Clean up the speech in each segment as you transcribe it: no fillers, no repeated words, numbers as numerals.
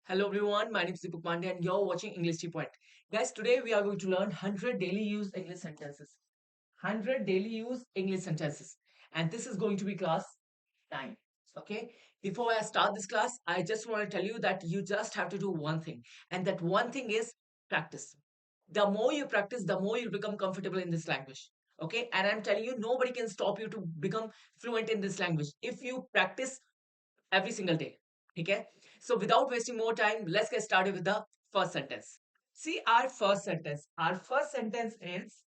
Hello everyone, my name is Deepak Pandey and you're watching English Tea Point. Guys, today we are going to learn 100 daily use English sentences. 100 daily use English sentences. And this is going to be class 9. Okay? Before I start this class, I just want to tell you that you just have to do one thing. And that one thing is practice. The more you practice, the more you become comfortable in this language. Okay? And I'm telling you, nobody can stop you to become fluent in this language if you practice every single day. Okay? So without wasting more time, let's get started with the first sentence. See our first sentence. Our first sentence is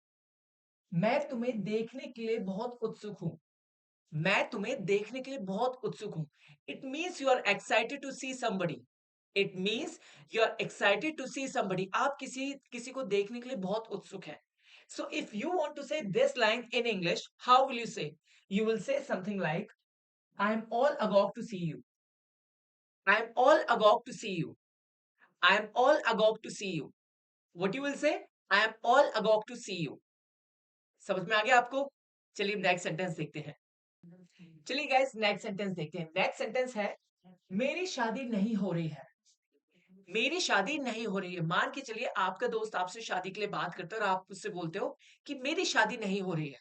मैं तुम्हें देखने के लिए बहुत उत्सुक हूं. मैं तुम्हें देखने के लिए बहुत उत्सुक हूं. It means you are excited to see somebody. It means you are excited to see somebody. आप किसी किसी को देखने के लिए बहुत उत्सुक हैं. So if you want to say this line in English, how will you say? You will say something like, I am all agog to see you. I am all agog to see you. I am all agog to see you. What you will say? I am all agog to see you. समझ में आ गया आपको? चलिए next sentence देखते हैं. चलिए guys next sentence देखते हैं. नेक्स्ट सेंटेंस है मेरी शादी नहीं हो रही है. मेरी शादी नहीं हो रही है. मान के चलिए आपका दोस्त आपसे शादी के लिए बात करता है और आप उससे बोलते हो कि मेरी शादी नहीं हो रही है.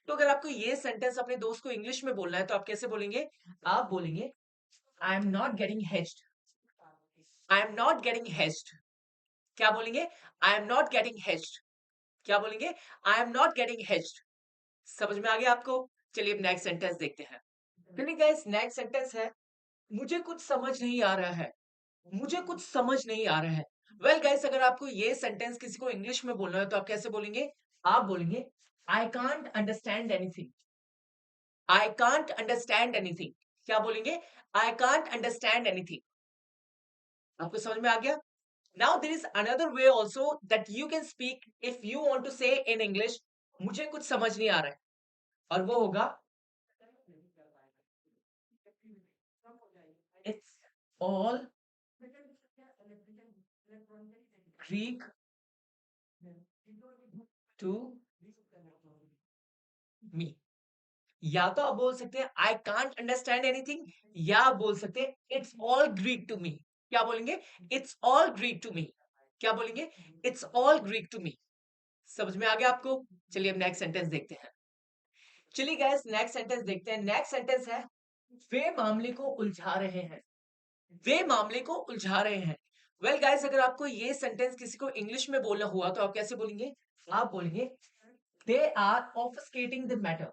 तो अगर आपको ये सेंटेंस अपने दोस्त को इंग्लिश में बोलना है तो आप कैसे बोलेंगे? आप बोलेंगे आई am not getting hedged. I am not getting hedged. क्या बोलेंगे? आई एम नॉट गेटिंग हेज्ड. क्या बोलेंगे? आई एम नॉट गेटिंग हेज्ड. समझ में आ गया आपको? चलिए अब नेक्स्ट सेंटेंस देखते हैं. चलिए गाइस नेक्स्ट सेंटेंस है मुझे कुछ समझ नहीं आ रहा है. मुझे कुछ समझ नहीं आ रहा है. वेल गाइस अगर आपको ये सेंटेंस किसी को इंग्लिश में बोलना है तो आप कैसे बोलेंगे? आप बोलेंगे I can't understand anything. I can't understand anything. क्या बोलेंगे? I can't understand anything. आपको समझ में आ गया? Now there is another way also that you can speak if you want to say in English मुझे कुछ समझ नहीं आ रहा है और वो होगा it's all Greek to me. या तो आप बोल सकते हैं आई कांट अंडरस्टैंड एनीथिंग या आप बोल सकते हैं it's all Greek to me. क्या बोलेंगे? It's all Greek to me. क्या बोलेंगे? It's all Greek to me. समझ में आ गया आपको? चलिए अब नेक्स्ट सेंटेंस देखते हैं. चलिए गाइस नेक्स्ट सेंटेंस देखते हैं. नेक्स्ट सेंटेंस है वे मामले को उलझा रहे हैं. वे मामले को उलझा रहे हैं. वेल गाइस अगर आपको ये सेंटेंस किसी को इंग्लिश में बोलना हुआ तो आप कैसे बोलेंगे? आप बोलेंगे they are obfuscating the matter.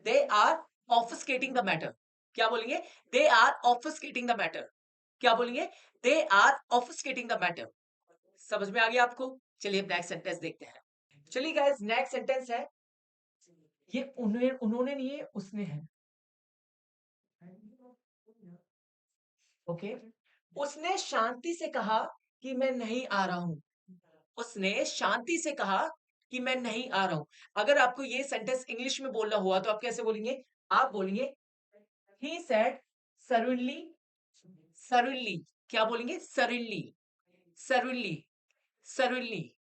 They are obfuscating the matter. क्या बोलेंगे? They are obfuscating the matter. क्या बोलेंगे? They are obfuscating the matter. समझ में आ गया आपको? चलिए अब नेक्स्ट सेंटेंस देखते हैं. चलिए गाइस नेक्स्ट सेंटेंस है ये उन्होंने नहीं है उसने है. ओके. उसने शांति से कहा कि मैं नहीं आ रहा हूं. उसने शांति से कहा कि मैं नहीं आ रहा हूं. अगर आपको ये सेंटेंस इंग्लिश में बोलना हुआ तो आप कैसे बोलेंगे? आप बोलेंगे ही सेड सडनली. सडनली. क्या बोलेंगे? सडनली. सडनली. सडनली.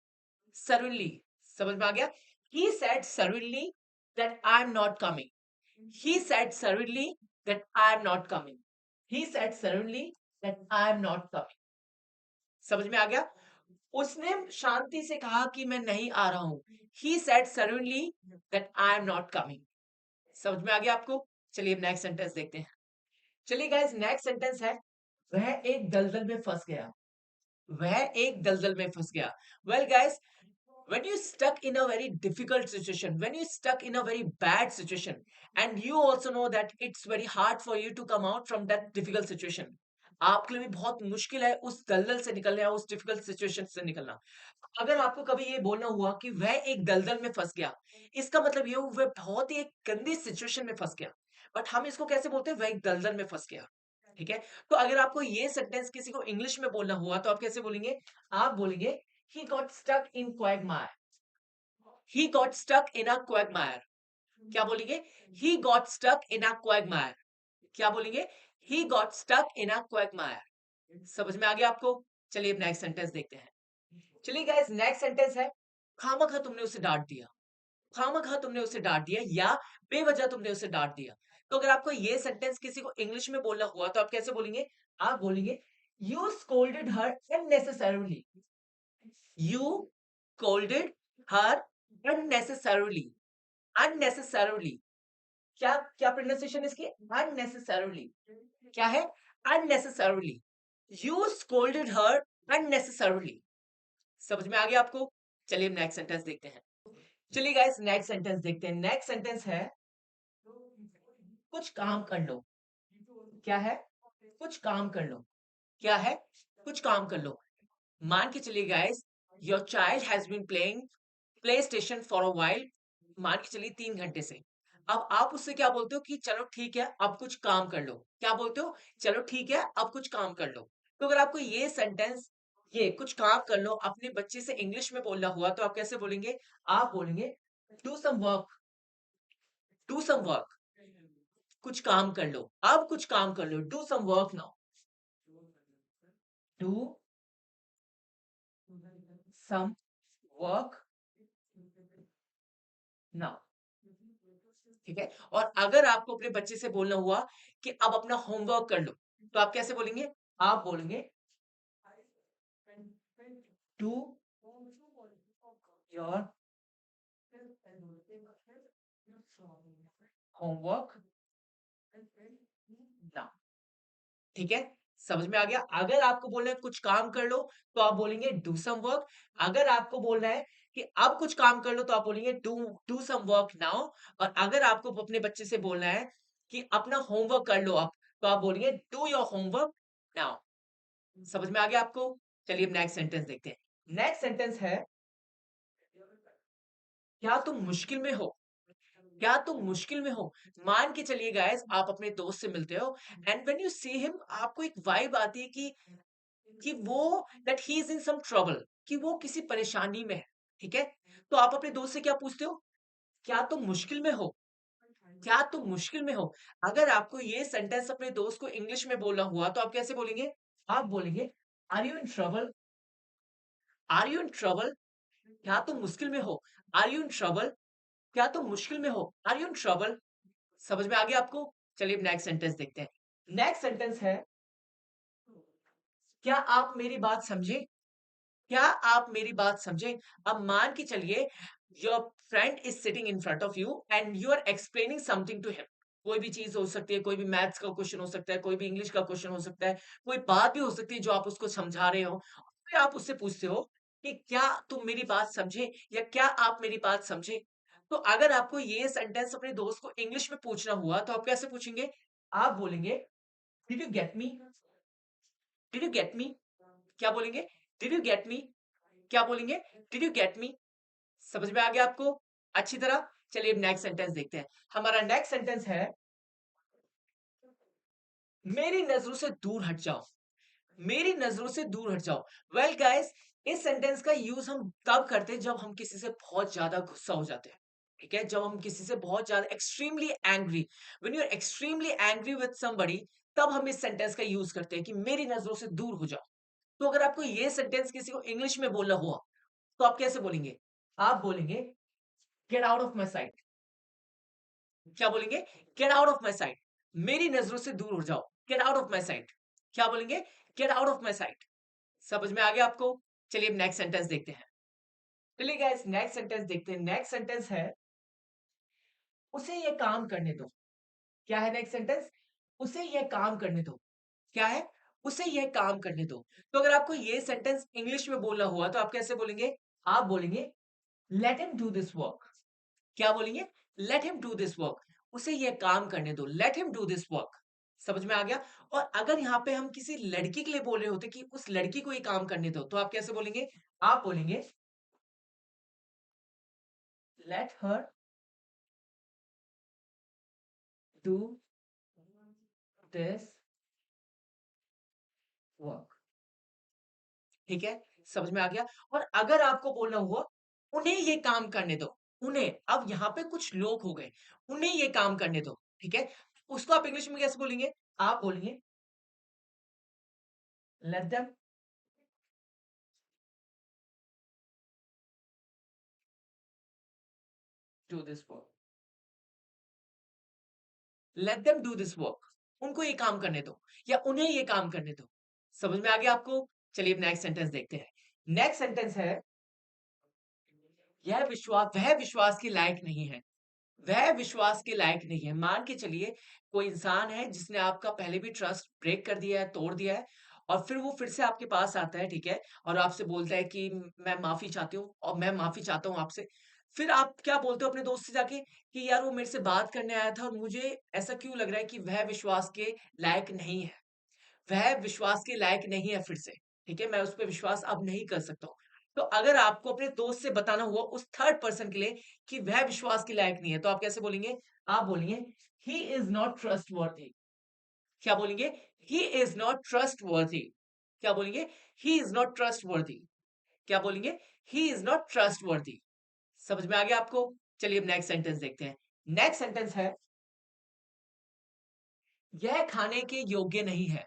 सडनली. समझ में आ गया? He said suddenly that I am not coming. He said suddenly that I am not coming. He said suddenly that I am not coming. समझ में आ गया? उसने शांति से कहा कि मैं नहीं आ रहा हूं. He said suddenly that I am not coming. समझ में आ गया आपको? चलिए अब नेक्स्ट सेंटेंस देखते हैं. चलिए गाइस नेक्स्ट सेंटेंस है वह एक दलदल में फंस गया. वह एक दलदल में फंस गया. Well guys when you stuck in a very difficult situation, when you stuck in a very bad situation, and you also know that it's very hard for you to come out from that difficult situation, आपके लिए भी बहुत मुश्किल है उस दलदल से निकलना या उस डिफिकल्ट सिचुएशन से निकलना. अगर आपको कभी ये बोलना हुआ कि वह एक दलदल में फंस गया, इसका मतलब ये वह बहुत ही एक गंदी सिचुएशन में फंस गया. बट हम इसको कैसे बोलते हैं? वह एक दलदल में फंस गया. ठीक है. तो अगर आपको ये सेंटेंस किसी को इंग्लिश में बोलना हुआ तो आप कैसे बोलेंगे? आप बोलेंगे he got stuck in quagmire. He got stuck in a quagmire. क्या बोलेंगे? He got stuck in a quagmire. क्या बोलेंगे? He got stuck in a quagmire. समझ में आ गया आपको? चलिए अब नेक्स्ट सेंटेंस देखते हैं. चलिए गाइस नेक्स्ट सेंटेंस है खामखा तुमने उसे डांट दिया. खामखा तुमने उसे डांट दिया या बेवजह तुमने उसे डांट दिया. तो अगर आपको ये सेंटेंस किसी को इंग्लिश में बोलना हुआ तो आप कैसे बोलेंगे? आप बोलेंगे You scolded her unnecessarily. You scolded her unnecessarily. Unnecessarily. क्या क्या प्रोनाउंसिएशन इसकी? Unnecessarily. क्या है? Unnecessarily. You scolded her unnecessarily. समझ में आ गया आपको? चलिए नेक्स्ट सेंटेंस देखते हैं। चलिए गाइस नेक्स्ट सेंटेंस देखते हैं। नेक्स्ट सेंटेंस है कुछ काम कर लो। क्या है? कुछ काम कर लो। क्या है? कुछ काम कर लो। मान के चलिए guys, your child has been playing PlayStation for a while. मान के चलिए 3 घंटे से। अब आप उससे क्या बोलते हो कि चलो ठीक है अब कुछ काम कर लो। क्या बोलते हो? चलो ठीक है अब कुछ काम कर लो। तो अगर आपको ये सेंटेंस, ये कुछ काम कर लो, अपने बच्चे से इंग्लिश में बोलना हुआ तो आप कैसे बोलेंगे? आप बोलेंगे do some work. Do some work. कुछ काम कर लो। अब कुछ काम कर लो। Do some work now. Do some work now. ठीक है। और अगर आपको अपने बच्चे से बोलना हुआ कि अब अपना होमवर्क कर लो तो आप कैसे बोलेंगे? आप बोलेंगे डू योर होमवर्क नाउ। ठीक है। समझ में आ गया? अगर आपको बोलना है कुछ काम कर लो तो आप बोलेंगे डू सम वर्क। अगर आपको बोलना है कि अब कुछ काम कर लो तो आप बोलेंगे do do some work now. और अगर आपको अपने बच्चे से बोलना है कि अपना होमवर्क कर लो आप, तो आप बोलेंगे डू योर होमवर्क नाउ। समझ में आ गया आपको? चलिए अब नेक्स्ट सेंटेंस देखते हैं। नेक्स्ट सेंटेंस है क्या तुम मुश्किल में हो? क्या तुम मुश्किल में हो? मान के चलिए गाइस, आप अपने दोस्त से मिलते हो and when you see him आपको एक वाइब आती है कि वो दैट ही इज इन सम ट्रबल, कि वो किसी परेशानी में है। ठीक है। तो आप अपने दोस्त से क्या पूछते हो? क्या तुम मुश्किल में हो? क्या तुम मुश्किल में हो? अगर आपको ये सेंटेंस अपने दोस्त को इंग्लिश में बोलना हुआ तो आप कैसे बोलेंगे? आप बोलेंगे are you in trouble? Are you in trouble? क्या तुम मुश्किल में हो? Are you in trouble? क्या तुम मुश्किल में हो? Are you in trouble? समझ में आ गया आपको? चलिए अब नेक्स्ट सेंटेंस देखते हैं। नेक्स्ट सेंटेंस है क्या आप मेरी बात समझे? क्या आप मेरी बात समझे? अब मान के चलिए your friend is sitting in front of you and you are explaining something to him. कोई भी चीज हो सकती है, कोई भी मैथ्स का क्वेश्चन हो सकता है, कोई भी इंग्लिश का क्वेश्चन हो सकता है, कोई बात भी हो सकती है जो आप उसको समझा रहे हो। फिर आप उससे पूछते हो कि क्या तुम मेरी बात समझे या क्या आप मेरी बात समझे? तो अगर आपको ये सेंटेंस अपने दोस्त को इंग्लिश में पूछना हुआ तो आप कैसे पूछेंगे? आप बोलेंगे did you get me? Did you get me? क्या बोलेंगे? Did you get me? क्या बोलेंगे? Did you get me? समझ में आ गया आपको अच्छी तरह? चलिए अब नेक्स्ट सेंटेंस देखते हैं। हमारा नेक्स्ट सेंटेंस है मेरी नजरों से दूर हट जाओ। मेरी नजरों से दूर हट जाओ। वेल गाइस, इस सेंटेंस का यूज हम तब करते हैं जब हम किसी से बहुत ज्यादा गुस्सा हो जाते हैं। ठीक है। जब हम किसी से बहुत ज्यादा extremely angry, when you are extremely angry with somebody, तब हम इस सेंटेंस का यूज करते हैं कि मेरी नजरों से दूर हो जाओ। तो अगर आपको ये सेंटेंस किसी को इंग्लिश में बोलना हुआ तो आप कैसे बोलेंगे? आप बोलेंगे get out of my site. क्या बोलेंगे? Get out of my site. मेरी नजरों से दूर हो जाओ। Get out of my site. क्या बोलेंगे? Get out of my site. समझ में आ गया आपको? चलिए अब नेक्स्ट सेंटेंस देखते हैं। चलिए गाइस नेक्स्ट सेंटेंस देखते हैं। नेक्स्ट सेंटेंस है उसे ये काम करने दो। क्या है नेक्स्ट सेंटेंस? उसे ये काम करने दो। क्या है? उसे ये काम करने दो। तो अगर आपको ये सेंटेंस इंग्लिश में बोलना हुआ तो आप कैसे बोलेंगे? आप बोलेंगे let him do this work. क्या बोलेंगे? Let him do this work. उसे ये काम करने दो। Let him do this work. समझ में आ गया? और अगर यहाँ पे हम किसी लड़की के लिए बोल रहे होते कि उस लड़की को ये काम करने दो, तो आप कैसे बोलेंगे? आप बोलेंगे let her do this work. ठीक है। समझ में आ गया? और अगर आपको बोलना हुआ उन्हें ये काम करने दो। उन्हें, अब यहाँ पे कुछ लोग हो गए, उन्हें ये काम करने दो। ठीक है। उसको आप इंग्लिश में कैसे बोलेंगे? आप बोलेंगे let them do this work. Let them do this work. उनको ये काम करने दो या उन्हें ये काम करने दो। समझ में आ गया आपको? चलिए अब नेक्स्ट सेंटेंस देखते हैं। नेक्स्ट सेंटेंस है, वह विश्वास के लायक नहीं है। वह विश्वास के लायक नहीं है। मान के चलिए कोई इंसान है जिसने आपका पहले भी ट्रस्ट ब्रेक कर दिया है, तोड़ दिया है और फिर वो फिर से आपके पास आता है, ठीक है? और आपसे बोलता है कि मैं माफ़ी चाहती हूँ और मैं माफ़ी चाहता हूँ आपसे। फिर आप क्या बोलते हो अपने दोस्त से जाके कि यार वो मेरे से बात करने आया था और मुझे ऐसा क्यों लग रहा है कि वह विश्वास के लायक नहीं है। वह विश्वास के लायक नहीं है फिर से, ठीक है? मैं उस पे विश्वास अब नहीं कर सकता हूँ। तो अगर आपको अपने दोस्त से बताना हुआ उस थर्ड पर्सन के लिए कि वह विश्वास के लायक नहीं है, तो आप कैसे बोलेंगे? आप बोलेंगे, "ही इज़ नॉट ट्रस्टवर्थी।" क्या बोलेंगे? "He is not trustworthy." क्या बोलेंगे? "He is not trustworthy." क्या बोलेंगे? "He is not trustworthy." समझ में आ गया आपको? चलिए अब नेक्स्ट सेंटेंस देखते हैं। नेक्स्ट सेंटेंस है, "यह खाने के योग्य नहीं है।"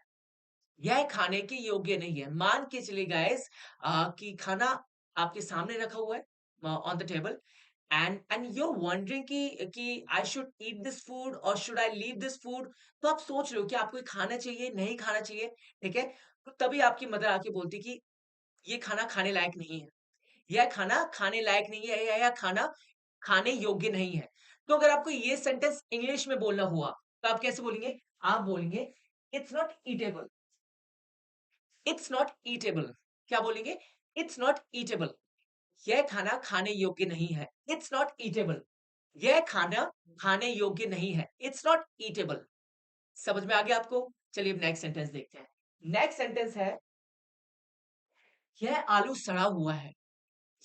यह खाने के योग्य नहीं है। मान के चलिए गाइस कि खाना आपके सामने रखा हुआ है on the table and you are wondering कि I should eat this food or should I leave this food. तो आप सोच रहे हो कि आपको ये खाना चाहिए, नहीं खाना चाहिए, ठीक है? तो तभी आपकी मदर आके बोलती कि ये खाना खाने लायक नहीं है। यह खाना खाने लायक नहीं है, या यह खाना खाने योग्य नहीं है। तो अगर आपको ये सेंटेंस इंग्लिश में बोलना हुआ, तो आप कैसे बोलेंगे? आप बोलेंगे, it's not eatable. It's not eatable. क्या बोलेंगे? It's not eatable. यह खाना खाने योग्य नहीं है। It's not eatable. यह खाना खाने योग्य नहीं है। It's not eatable. समझ में आ गया आपको? चलिए अब नेक्स्ट सेंटेंस देखते हैं। नेक्स्ट सेंटेंस है, यह आलू सड़ा हुआ है।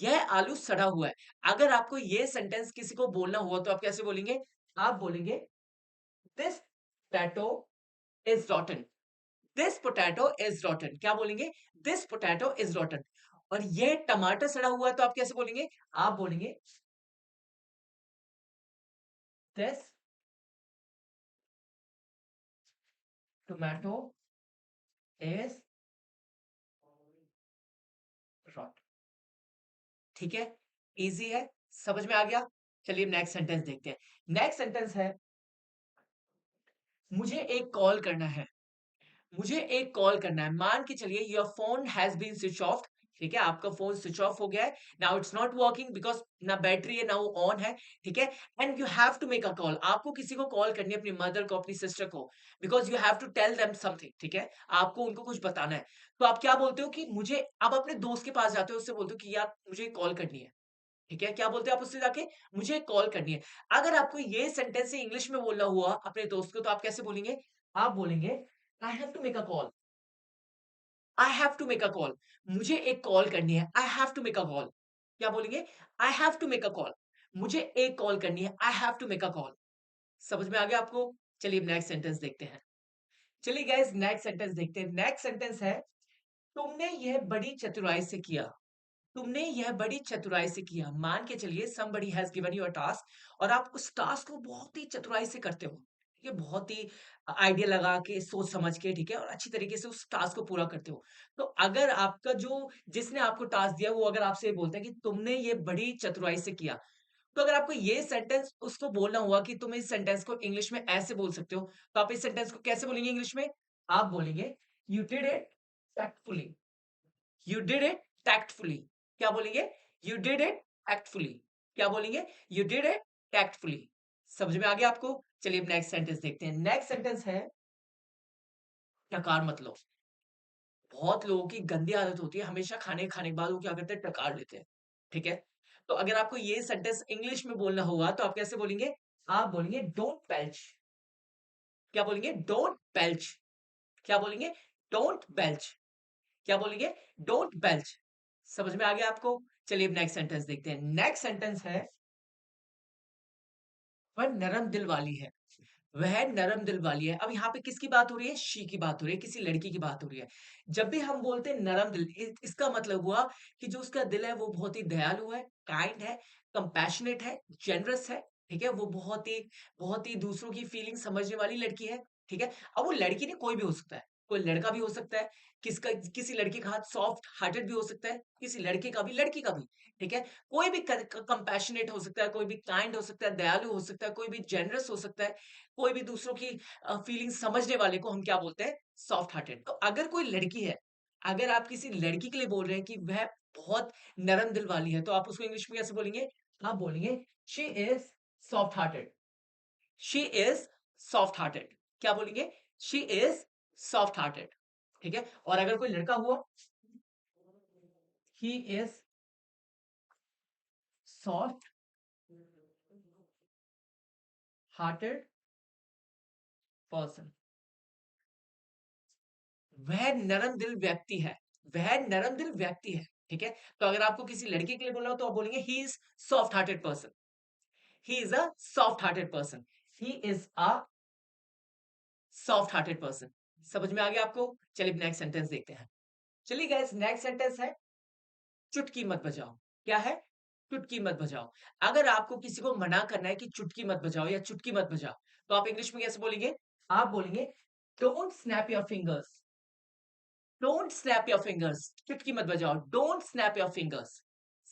यह आलू सड़ा हुआ है। अगर आपको ये सेंटेंस किसी को बोलना हुआ तो आप कैसे बोलेंगे? आप बोलेंगे, this potato is रॉटन। This potato is रॉटन। क्या बोलेंगे? This potato is रॉटन। और ये टमाटर सड़ा हुआ है तो आप कैसे बोलेंगे? आप बोलेंगे, दिस टोमेटो इज रॉटन। ठीक है? इजी है, समझ में आ गया? चलिए नेक्स्ट सेंटेंस देखते हैं। नेक्स्ट सेंटेंस है, मुझे एक कॉल करना है। मुझे एक कॉल करना है। मान के चलिए your phone has been switch off, ठीक है? आपका फ़ोन स्विच ऑफ हो गया है। Now it's not working because ना बैटरी है, ना वो ऑन है, ठीक है? And you have to make a call. आपको किसी को कॉल करनी है, अपनी मदर को, अपनी सिस्टर को, because you have to tell them something, ठीक है? आपको उनको कुछ बताना है। तो आप क्या बोलते हो कि मुझे आप अपने दोस्त के पास जाते हो, उससे बोलते हो कि यार मुझे कॉल करनी है, ठीक है? क्या बोलते हो आप उससे जाके? मुझे कॉल करनी है। अगर आपको ये सेंटेंस इंग्लिश में बोलना हुआ अपने दोस्त को, तो आप कैसे बोलेंगे? आप बोलेंगे, I have to make a call. I have to make a call. मुझे एक कॉल करनी है। I have to make a call. क्या बोलेंगे? I have to make a call. मुझे एक कॉल करनी है। I have to make a call. समझ में आ गया आपको? चलिए अब नेक्स्ट सेंटेंस देखते हैं। चलिए गाइस नेक्स्ट सेंटेंस देखते हैं। नेक्स्ट सेंटेंस है, तुमने यह बड़ी चतुराई से किया। तुमने यह बड़ी चतुराई से किया। मान के चलिए somebody has given you a task और आप उस टास्क को बहुत ही चतुराई से करते हो। ठीक है? बहुत ही आइडिया लगा के, सोच समझ के, ठीक है? और अच्छी तरीके से उस टास्क को पूरा करते हो। तो अगर आपका जो जिसने आपको टास्क दिया वो अगर आपसे ये बोलता है कि तुमने ये बड़ी चतुराई से किया, तो अगर आपको ये सेंटेंस उसको बोलना हुआ कि तुम इस सेंटेंस को इंग्लिश में ऐसे बोल सकते हो, तो आप इस सेंटेंस को कैसे बोलेंगे इंग्लिश में? आप बोलेंगे, "you did it tactfully." You did it tactfully. क्या बोलेंगे? You did it tactfully. क्या बोलेंगे? You did it tactfully. समझ में आ गया आपको? चलिए अब नेक्स्ट सेंटेंस देखते हैं। नेक्स्ट सेंटेंस है, टकार मत लो। बहुत लोगों की गंदी आदत होती है, हमेशा खाने के बाद वो क्या करते हैं, टकार लेते हैं। ठीक है? तो अगर आपको ये सेंटेंस इंग्लिश में बोलना होगा, तो आप कैसे बोलेंगे? आप बोलेंगे, डोंट बेल्च। क्या बोलेंगे? Don't belch. क्या बोलेंगे? Don't belch. क्या बोलेंगे? Don't belch. समझ में आ गया आपको? चलिए अब नेक्स्ट सेंटेंस देखते हैं। नेक्स्ट सेंटेंस है, वह नरम दिल वाली है। वह नरम दिल वाली है। अब यहाँ पे किसकी बात हो रही है? शी की बात हो रही है, किसी लड़की की बात हो रही है। जब भी हम बोलते हैं नरम दिल, इसका मतलब हुआ कि जो उसका दिल है वो बहुत ही दयालु है, काइंड है, कंपैशनेट है, जेनरस है, ठीक है? वो बहुत ही दूसरों की फीलिंग समझने वाली लड़की है, ठीक है? अब वो लड़की नहीं, कोई भी हो सकता है। कोई लड़का भी हो सकता है, किसका किसी लड़के का हाथ सॉफ्ट हार्टेड भी हो सकता है, किसी लड़के का भी, लड़की का भी, ठीक है? कोई भी कंपैशनेट हो सकता है, कोई भी काइंड हो सकता है, दयालु हो सकता है, कोई भी जेनरस हो सकता है, कोई भी दूसरों की फीलिंग्स समझने वाले को हम क्या बोलते हैं? Soft hearted. तो अगर कोई लड़की है, अगर आप किसी लड़की के लिए बोल रहे हैं कि वह बहुत नरम दिल वाली है, तो आप उसको इंग्लिश में कैसे बोलेंगे? आप बोलेंगे she is soft hearted. She is soft hearted. क्या बोलेंगे? She is soft hearted. ठीक है? और अगर कोई लड़का हुआ, he is soft hearted person. वह नरम दिल व्यक्ति है। वह नरम दिल व्यक्ति है। ठीक है? तो अगर आपको किसी लड़के के लिए बोलना हो तो आप बोलेंगे he is soft hearted person. He is a soft hearted person. He is a soft hearted person. समझ में आ गया आपको? चलिए नेक्स्ट सेंटेंस देखते हैं। चलिए गाइस, नेक्स्ट सेंटेंस है चुटकी मत बजाओ। क्या है? चुटकी मत बजाओ। अगर आपको किसी को मना करना है कि चुटकी मत बजाओ या चुटकी मत बजाओ, तो आप इंग्लिश में कैसे बोलेंगे? आप बोलेंगे don't snap your fingers. Don't snap your fingers. चुटकी मत बजाओ, डोंट स्नैप योर फिंगर्स।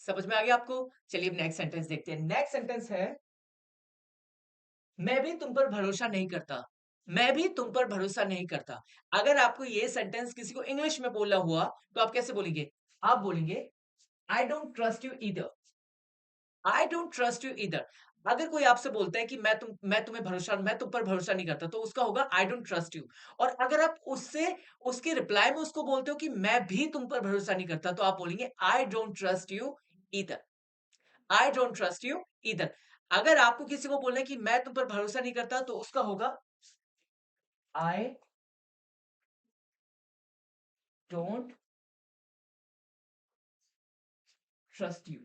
समझ में आ गया आपको? चलिए नेक्स्ट सेंटेंस देखते हैं। नेक्स्ट सेंटेंस है मैं भी तुम पर भरोसा नहीं करता। मैं भी तुम पर भरोसा नहीं करता। अगर आपको ये सेंटेंस किसी को इंग्लिश में बोलना हुआ, तो आप कैसे बोलेंगे? आप बोलेंगे I don't trust you either. I don't trust you either. अगर कोई आपसे बोलता है कि मैं तुम पर भरोसा नहीं करता, तो उसका होगा आई डोंट ट्रस्ट यू। और अगर आप उससे उसके रिप्लाई में उसको बोलते हो कि मैं भी तुम पर भरोसा नहीं करता, तो आप बोलेंगे I don't trust you either. I don't trust you either. अगर आपको किसी को बोलना है कि मैं तुम पर भरोसा नहीं करता, तो उसका होगा आई डोंट ट्रस्ट यू।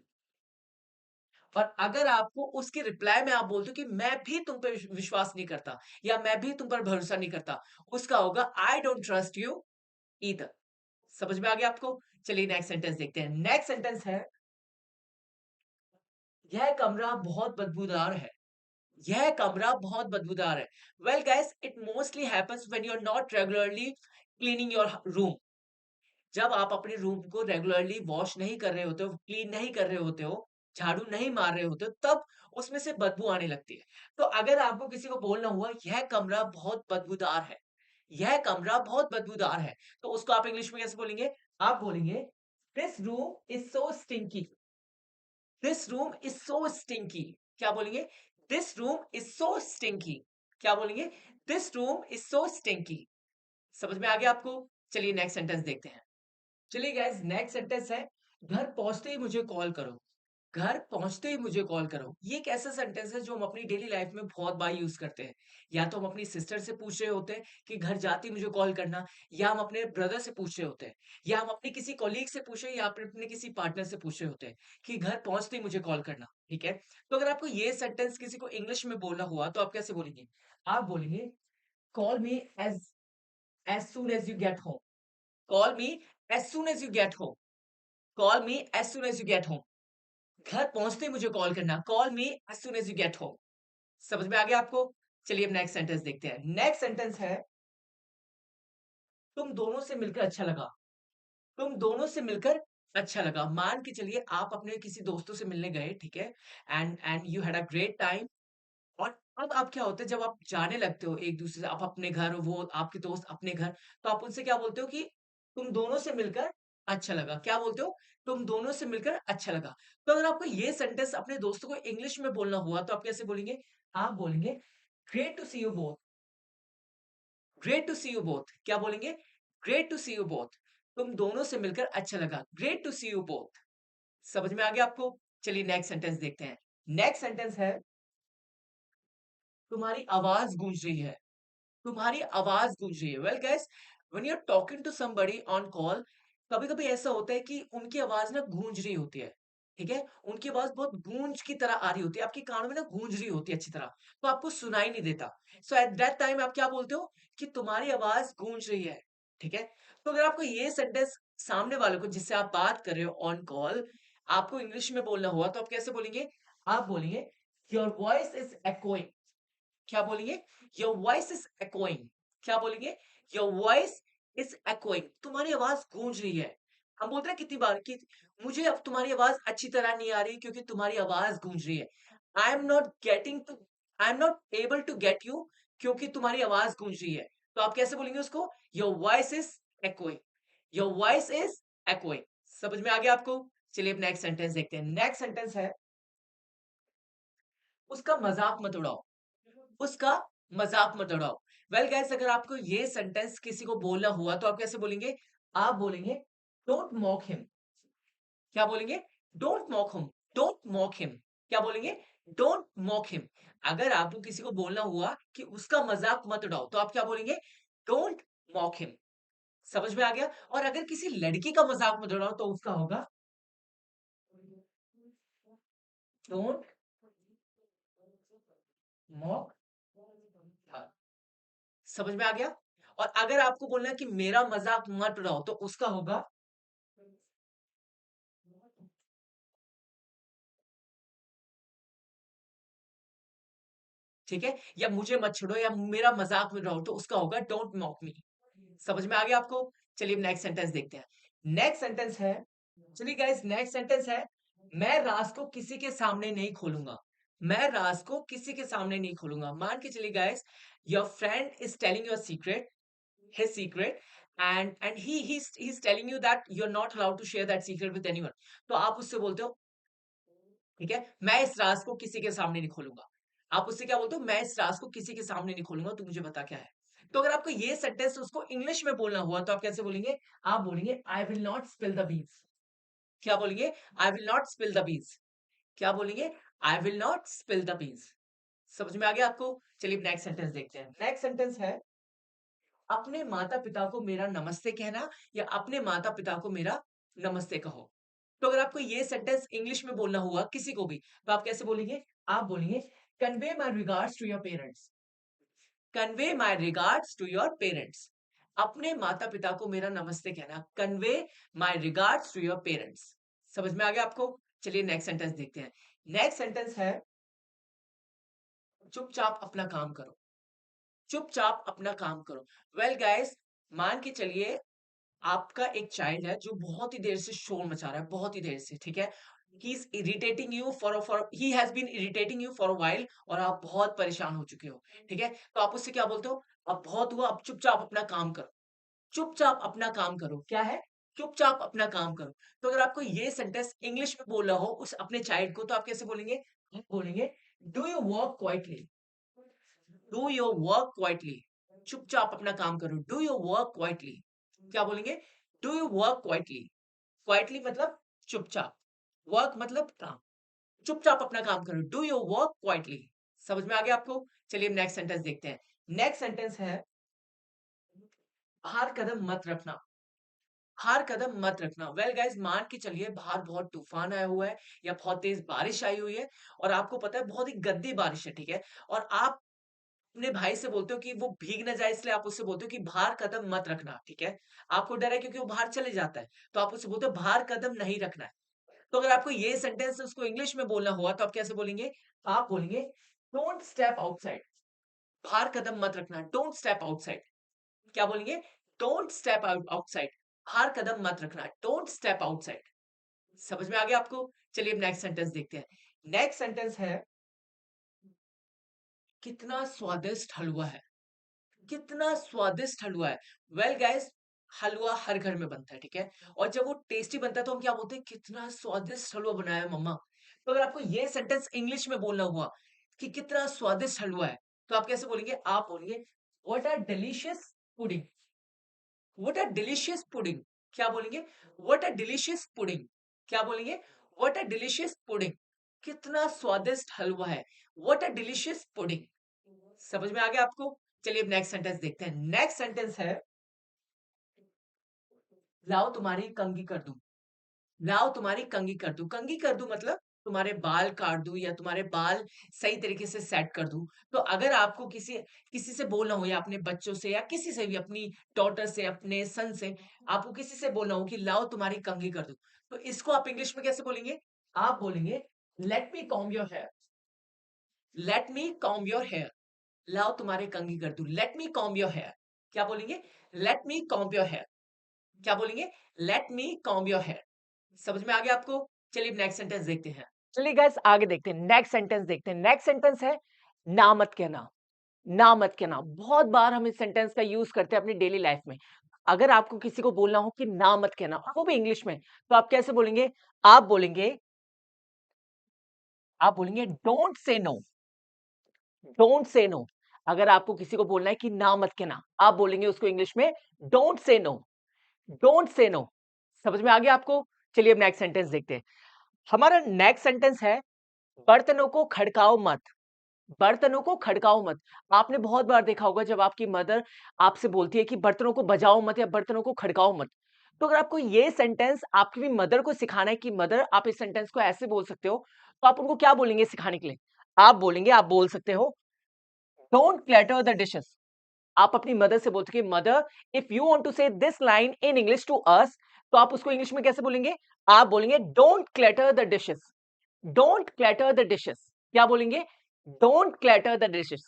और अगर आपको उसके रिप्लाई में आप बोलते हो कि मैं भी तुम पे विश्वास नहीं करता या मैं भी तुम पर भरोसा नहीं करता, उसका होगा I don't trust you either. समझ में आ गया आपको? चलिए नेक्स्ट सेंटेंस देखते हैं। नेक्स्ट सेंटेंस है यह कमरा बहुत बदबूदार है। यह कमरा बहुत बदबूदार है। Well guys, it mostly happens when you are not regularly cleaning your room. जब आप अपने रूम को रेगुलरली वॉश नहीं कर रहे होते हो, क्लीन नहीं कर रहे होते हो, झाड़ू नहीं मार रहे होते हो, तब उसमें से बदबू आने लगती है। तो अगर आपको किसी को बोलना हुआ यह कमरा बहुत बदबूदार है, यह कमरा बहुत बदबूदार है, तो उसको आप इंग्लिश में कैसे बोलेंगे? आप बोलेंगे this room is so stinky. This room is so stinky. क्या बोलेंगे? This room is so stinky. क्या बोलेंगे? This room is so stinky. समझ में आ गया आपको? चलिए नेक्स्ट सेंटेंस देखते हैं। चलिए गाइस, नेक्स्ट सेंटेंस है घर पहुंचते ही मुझे कॉल करो। घर पहुंचते ही मुझे कॉल करो। ये एक ऐसा सेंटेंस है जो हम अपनी डेली लाइफ में बहुत बार यूज करते हैं। या तो हम अपनी सिस्टर से पूछ रहे होते हैं कि घर जाते ही मुझे कॉल करना, या हम अपने ब्रदर से पूछ रहे होते हैं, या हम अपने किसी कॉलीग से पूछ रहे हैं, या अपने किसी पार्टनर से पूछ रहे होते हैं कि घर पहुंचते ही मुझे कॉल करना। ठीक है? तो अगर आपको ये सेंटेंस किसी को इंग्लिश में बोलना हुआ, तो आप कैसे बोलेंगे? आप बोलेंगे call me as soon as you get home. Call me as soon as you get home. Call me as soon as you get home. घर पहुंचते ही मुझे कॉल करना। Call me as soon as you get home. समझ में आ गया आपको? चलिए अब नेक्स्ट सेंटेंस देखते हैं। नेक्स्ट सेंटेंस है तुम दोनों से मिलकर अच्छा लगा। तुम दोनों से मिलकर अच्छा लगा। मान के चलिए आप अपने किसी दोस्तों से मिलने गए, ठीक है? And you had a great time. और अब आप क्या होता है, जब आप जाने लगते हो एक दूसरे से, आप अपने घर, वो आपके दोस्त अपने घर, तो आप उनसे क्या बोलते हो कि तुम दोनों से मिलकर अच्छा लगा। क्या बोलते हो? तुम दोनों से मिलकर अच्छा लगा। तो अगर आपको ये सेंटेंस अपने दोस्तों को इंग्लिश में बोलना हुआ, तो आप कैसे बोलेंगे? आप बोलेंगे great to see you both. Great to see you both. क्या बोलेंगे? Great to see you both. तुम दोनों से मिलकर अच्छा लगा। Great to see you both. समझ में आ गया आपको? चलिए नेक्स्ट सेंटेंस देखते हैं। नेक्स्ट सेंटेंस है तुम्हारी आवाज गूंज रही है। तुम्हारी आवाज गूंज रही है। Well guys, when you are talking to somebody on call, कभी-कभी ऐसा होता है कि उनकी आवाज ना गूंज रही होती है। ठीक है? उनकी आवाज बहुत गूंज की तरह आ रही होती है। आपके कानों में ना गूंज रही होती है अच्छी तरह, तो आपको सुनाई नहीं देता। सो एट दैट टाइम आप क्या बोलते हो कि तुम्हारी आवाज गूंज रही है। ठीक है? तो अगर आपको ये सेंटेंस सामने वाले को जिससे आप बात कर रहे हो ऑन कॉल, आपको इंग्लिश में बोलना हुआ, तो आप कैसे बोलेंगे? आप बोलेंगे योर वॉइस इज echoing। क्या बोलेंगे? Your voice is echoing। क्या बोलेंगे? योर वॉइस इज echoing, तुम्हारी आवाज गूंज रही है। हम बोलते हैं कितनी बार कि मुझे अब तुम्हारी आवाज अच्छी तरह नहीं आ रही क्योंकि तुम्हारी आवाज गूंज रही है। I am not getting to I am not able to get you, क्योंकि तुम्हारी आवाज गूंज रही है। तो आप कैसे बोलेंगे उसको? Your voice is echoing, your voice is echoing। समझ में आ गया आपको? चलिए अब नेक्स्ट सेंटेंस देखते हैं। नेक्स्ट सेंटेंस है उसका मजाक मत उड़ाओ। उसका मजाक मत उड़ाओ। वेल गाइस, अगर आपको ये सेंटेंस किसी को बोलना हुआ तो आप कैसे बोलेंगे? आप बोलेंगे डोंट मॉक हिम। क्या बोलेंगे? Don't mock him. Don't mock him. क्या बोलेंगे? Don't mock him. अगर आपको किसी को बोलना हुआ कि उसका मजाक मत उड़ाओ तो आप क्या बोलेंगे? Don't mock him. समझ में आ गया? और अगर किसी लड़की का मजाक मत उड़ाओ तो उसका होगा डोंट मॉक हर। समझ में आ गया? और अगर आपको बोलना है कि मेरा मजाक मत उड़ाओ तो उसका होगा ठीक है, या मुझे मत छेड़ो या मेरा मजाक में रहो तो उसका होगा डोंट मॉक मी। समझ में आ गया आपको? चलिए नेक्स्ट सेंटेंस देखते हैं। नेक्स्ट सेंटेंस है, चलिए गाइस नेक्स्ट सेंटेंस है, मैं राज को किसी के सामने नहीं खोलूंगा। मैं राज को किसी के सामने नहीं खोलूंगा। मान के चलिए guys, your friend is telling your secret, his secret, and he's telling you that you're not allowed to share that secret with anyone। तो आप उससे बोलते हो ठीक है, मैं इस राज को किसी के सामने नहीं खोलूंगा। आप उससे क्या बोलते हो? मैं इस राज को किसी के सामने नहीं खोलूंगा, तू मुझे बता क्या है। तो अगर आपको ये सेंटेंस उसको इंग्लिश में बोलना हुआ तो आप कैसे बोलेंगे? आप बोलेंगे I will not spill the beans. क्या बोलेंगे? I will not spill the beans. क्या बोलेंगे? I will not spill the beans. समझ में आ गया आपको? चलिए नेक्स्ट सेंटेंस देखते हैं। नेक्स्ट सेंटेंस है अपने माता पिता को मेरा नमस्ते कहना, या अपने माता पिता को मेरा नमस्ते कहो। तो अगर आपको ये सेंटेंस इंग्लिश में बोलना हुआ किसी को भी तो आप कैसे बोलेंगे? आप बोलेंगे convey my regards to your parents. Convey my regards to your parents. अपने माता पिता को मेरा नमस्ते कहना, convey my regards to your parents. समझ में आ गया आपको? चलिए नेक्स्ट सेंटेंस देखते हैं। नेक्स्ट सेंटेंस है चुपचाप अपना काम करो। चुपचाप अपना काम करो। वेल गाइस, मान के चलिए आपका एक चाइल्ड है जो बहुत ही देर से शोर मचा रहा है, बहुत ही देर से, ठीक है? He is irritating you for he has been irritating you for a while, और आप बहुत परेशान हो चुके हो, ठीक है? तो आप उससे क्या बोलते हो? अब बहुत हुआ, अब चुपचाप अपना काम करो। चुपचाप अपना काम करो। क्या है? चुपचाप अपना काम करो। तो अगर आपको ये सेंटेंस इंग्लिश में बोलना हो उस अपने चाइल्ड को तो आप कैसे बोलेंगे? आप बोलेंगे do you work quietly. Do your work quietly. चुपचाप अपना काम करो। Do your work quietly. क्या बोलेंगे? Do you work quietly. Quietly मतलब चुपचाप, वर्क मतलब काम। चुपचाप अपना काम करो। Do your work quietly. समझ में आ गया आपको? चलिए नेक्स्ट सेंटेंस देखते हैं। नेक्स्ट सेंटेंस है बाहर कदम मत रखना। बाहर कदम मत रखना। वेल गाइस, मान के चलिए बाहर बहुत तूफान आया हुआ है या बहुत तेज बारिश आई हुई है, और आपको पता है बहुत ही गंदी बारिश है, ठीक है? और आप अपने भाई से बोलते हो कि वो भीग ना जाए, इसलिए आप उससे बोलते हो कि बाहर कदम मत रखना, ठीक है? आपको डर है क्योंकि वो बाहर चले जाता है, तो आप उससे बोलते हो बाहर कदम नहीं रखना है। तो अगर आपको ये सेंटेंस उसको इंग्लिश में बोलना हुआ तो आप कैसे बोलेंगे? आप बोलेंगे डोंट स्टेप आउटसाइड। बाहर कदम मत रखना, डोंट स्टेप आउटसाइड। क्या बोलेंगे? Don't step outside. बाहर कदम मत रखना, डोंट स्टेप आउटसाइड। समझ में आ गया आपको? चलिए अब नेक्स्ट सेंटेंस देखते हैं। नेक्स्ट सेंटेंस है कितना स्वादिष्ट हलवा है। कितना स्वादिष्ट हलवा है। वेल गाइस, हलवा हर घर में बनता है, ठीक है? और जब वो टेस्टी बनता है तो हम क्या बोलते हैं? कितना स्वादिष्ट हलवा बनाया है मम्मा। तो अगर आपको ये सेंटेंस इंग्लिश में बोलना हुआ कि कितना स्वादिष्ट हलवा है तो आप कैसे बोलेंगे? आप बोलेंगे what a delicious pudding. What a delicious pudding. क्या बोलेंगे? What a delicious pudding. क्या बोलेंगे? What a delicious pudding. कितना स्वादिष्ट हलवा है। What a delicious pudding. समझ में आ गया आपको? चलिए अब नेक्स्ट सेंटेंस देखते हैं। नेक्स्ट सेंटेंस है लाओ तुम्हारी कंघी कर दूं। लाओ तुम्हारी कंघी कर दूं। कंघी कर दूं मतलब तुम्हारे बाल काट दूं या तुम्हारे बाल सही तरीके से सेट कर दूं। तो अगर आपको किसी किसी से बोलना हो या अपने बच्चों से या किसी से भी, अपनी डॉटर से, अपने सन से, आपको किसी से बोलना हो कि लाओ तुम्हारी कंघी कर दूं, तो इसको आप इंग्लिश में कैसे बोलेंगे? आप बोलेंगे let me comb your hair. Let me comb your hair. लाओ तुम्हारे कंघी कर दूं। Let me comb your hair. क्या बोलेंगे? Let me comb your hair. क्या बोलेंगे? Let me comb your hair. समझ में आ गया आपको? चलिए नेक्स्ट सेंटेंस देखते हैं। चलिए गाइस आगे देखते हैं, नेक्स्ट सेंटेंस देखते हैं। नेक्स्ट सेंटेंस है ना मत कहना। ना मत कहना, बहुत बार हम इस सेंटेंस का यूज करते हैं अपनी डेली लाइफ में। अगर आपको किसी को बोलना हो कि ना मत कहना, वो भी इंग्लिश में, तो आप कैसे बोलेंगे? आप बोलेंगे don't say no. Don't say no. अगर आपको किसी को बोलना है कि ना मत कहना, आप बोलेंगे उसको इंग्लिश में don't say no. Don't say no. समझ में आ गया आपको? चलिए अब नेक्स्ट सेंटेंस देखते हैं। हमारा नेक्स्ट सेंटेंस है बर्तनों को खड़काओ मत। बर्तनों को खड़काओ मत। आपने बहुत बार देखा होगा जब आपकी मदर आपसे बोलती है कि बर्तनों को बजाओ मत या बर्तनों को खड़काओ मत। तो अगर आपको ये सेंटेंस आपकी भी मदर को सिखाना है कि मदर आप इस सेंटेंस को ऐसे बोल सकते हो, तो आप उनको क्या बोलेंगे सिखाने के लिए? आप बोल सकते हो डोंट क्लटर द डिशेस। आप अपनी मदर से बोलते कि mother if you want to say this line in English to us, तो आप उसको इंग्लिश में कैसे बोलेंगे? आप बोलेंगे don't clutter the dishes. Don't clutter the dishes. क्या बोलेंगे? Don't clutter the dishes.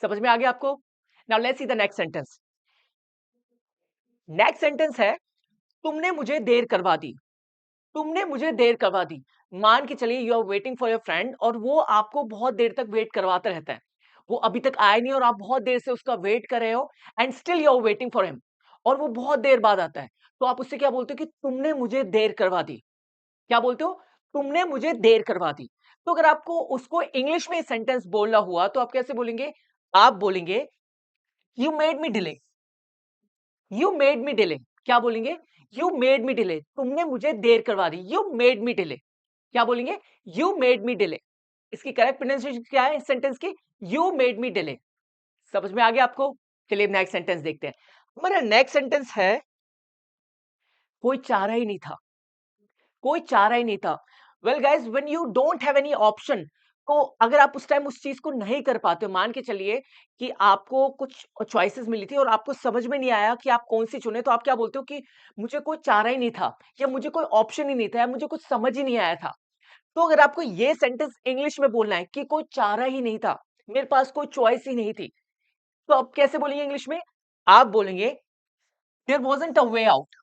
समझ में आ गया आपको? Now let's see the next sentence. Next sentence है तुमने मुझे देर करवा दी। तुमने मुझे देर करवा दी। मान के चलिए you are waiting for your friend और वो आपको बहुत देर तक वेट करवाता रहता है। वो अभी तक आया नहीं और आप बहुत देर से उसका वेट कर रहे हो and still you are waiting for him, और वो बहुत देर बाद आता है। तो आप उससे क्या बोलते हो कि तुमने मुझे देर करवा दी। क्या बोलते हो? तुमने मुझे देर करवा दी। तो अगर आपको उसको इंग्लिश में सेंटेंस बोलना हुआ तो आप कैसे बोलेंगे? आप बोलेंगे you made me delay. You made me delay. क्या बोलेंगे? You made me delay. तुमने मुझे देर करवा दी। You made me delay. क्या बोलेंगे? You made me delay. इसकी करेक्ट प्रोनाउंसिएशन क्या है इस सेंटेंस की? You made me delay. समझ में आ गया आपको? चलिए नेक्स्ट सेंटेंस देखते हैं। हमारा नेक्स्ट सेंटेंस है कोई चारा ही नहीं था। कोई चारा ही नहीं था। Well guys when you don't have any option, तो अगर आप उस टाइम उस चीज को नहीं कर पाते हो, मान के चलिए कि आपको कुछ चॉइसेस मिली थी और आपको समझ में नहीं आया कि आप कौन सी चुने, तो आप क्या बोलते हो कि मुझे कोई चारा ही नहीं था या मुझे कोई ऑप्शन ही नहीं था या मुझे कुछ समझ ही नहीं आया था। तो अगर आपको ये सेंटेंस इंग्लिश में बोलना है कि कोई चारा ही नहीं था, मेरे पास कोई चॉइस ही नहीं थी, तो आप कैसे बोलेंगे इंग्लिश में? आप बोलेंगे there wasn't a way out.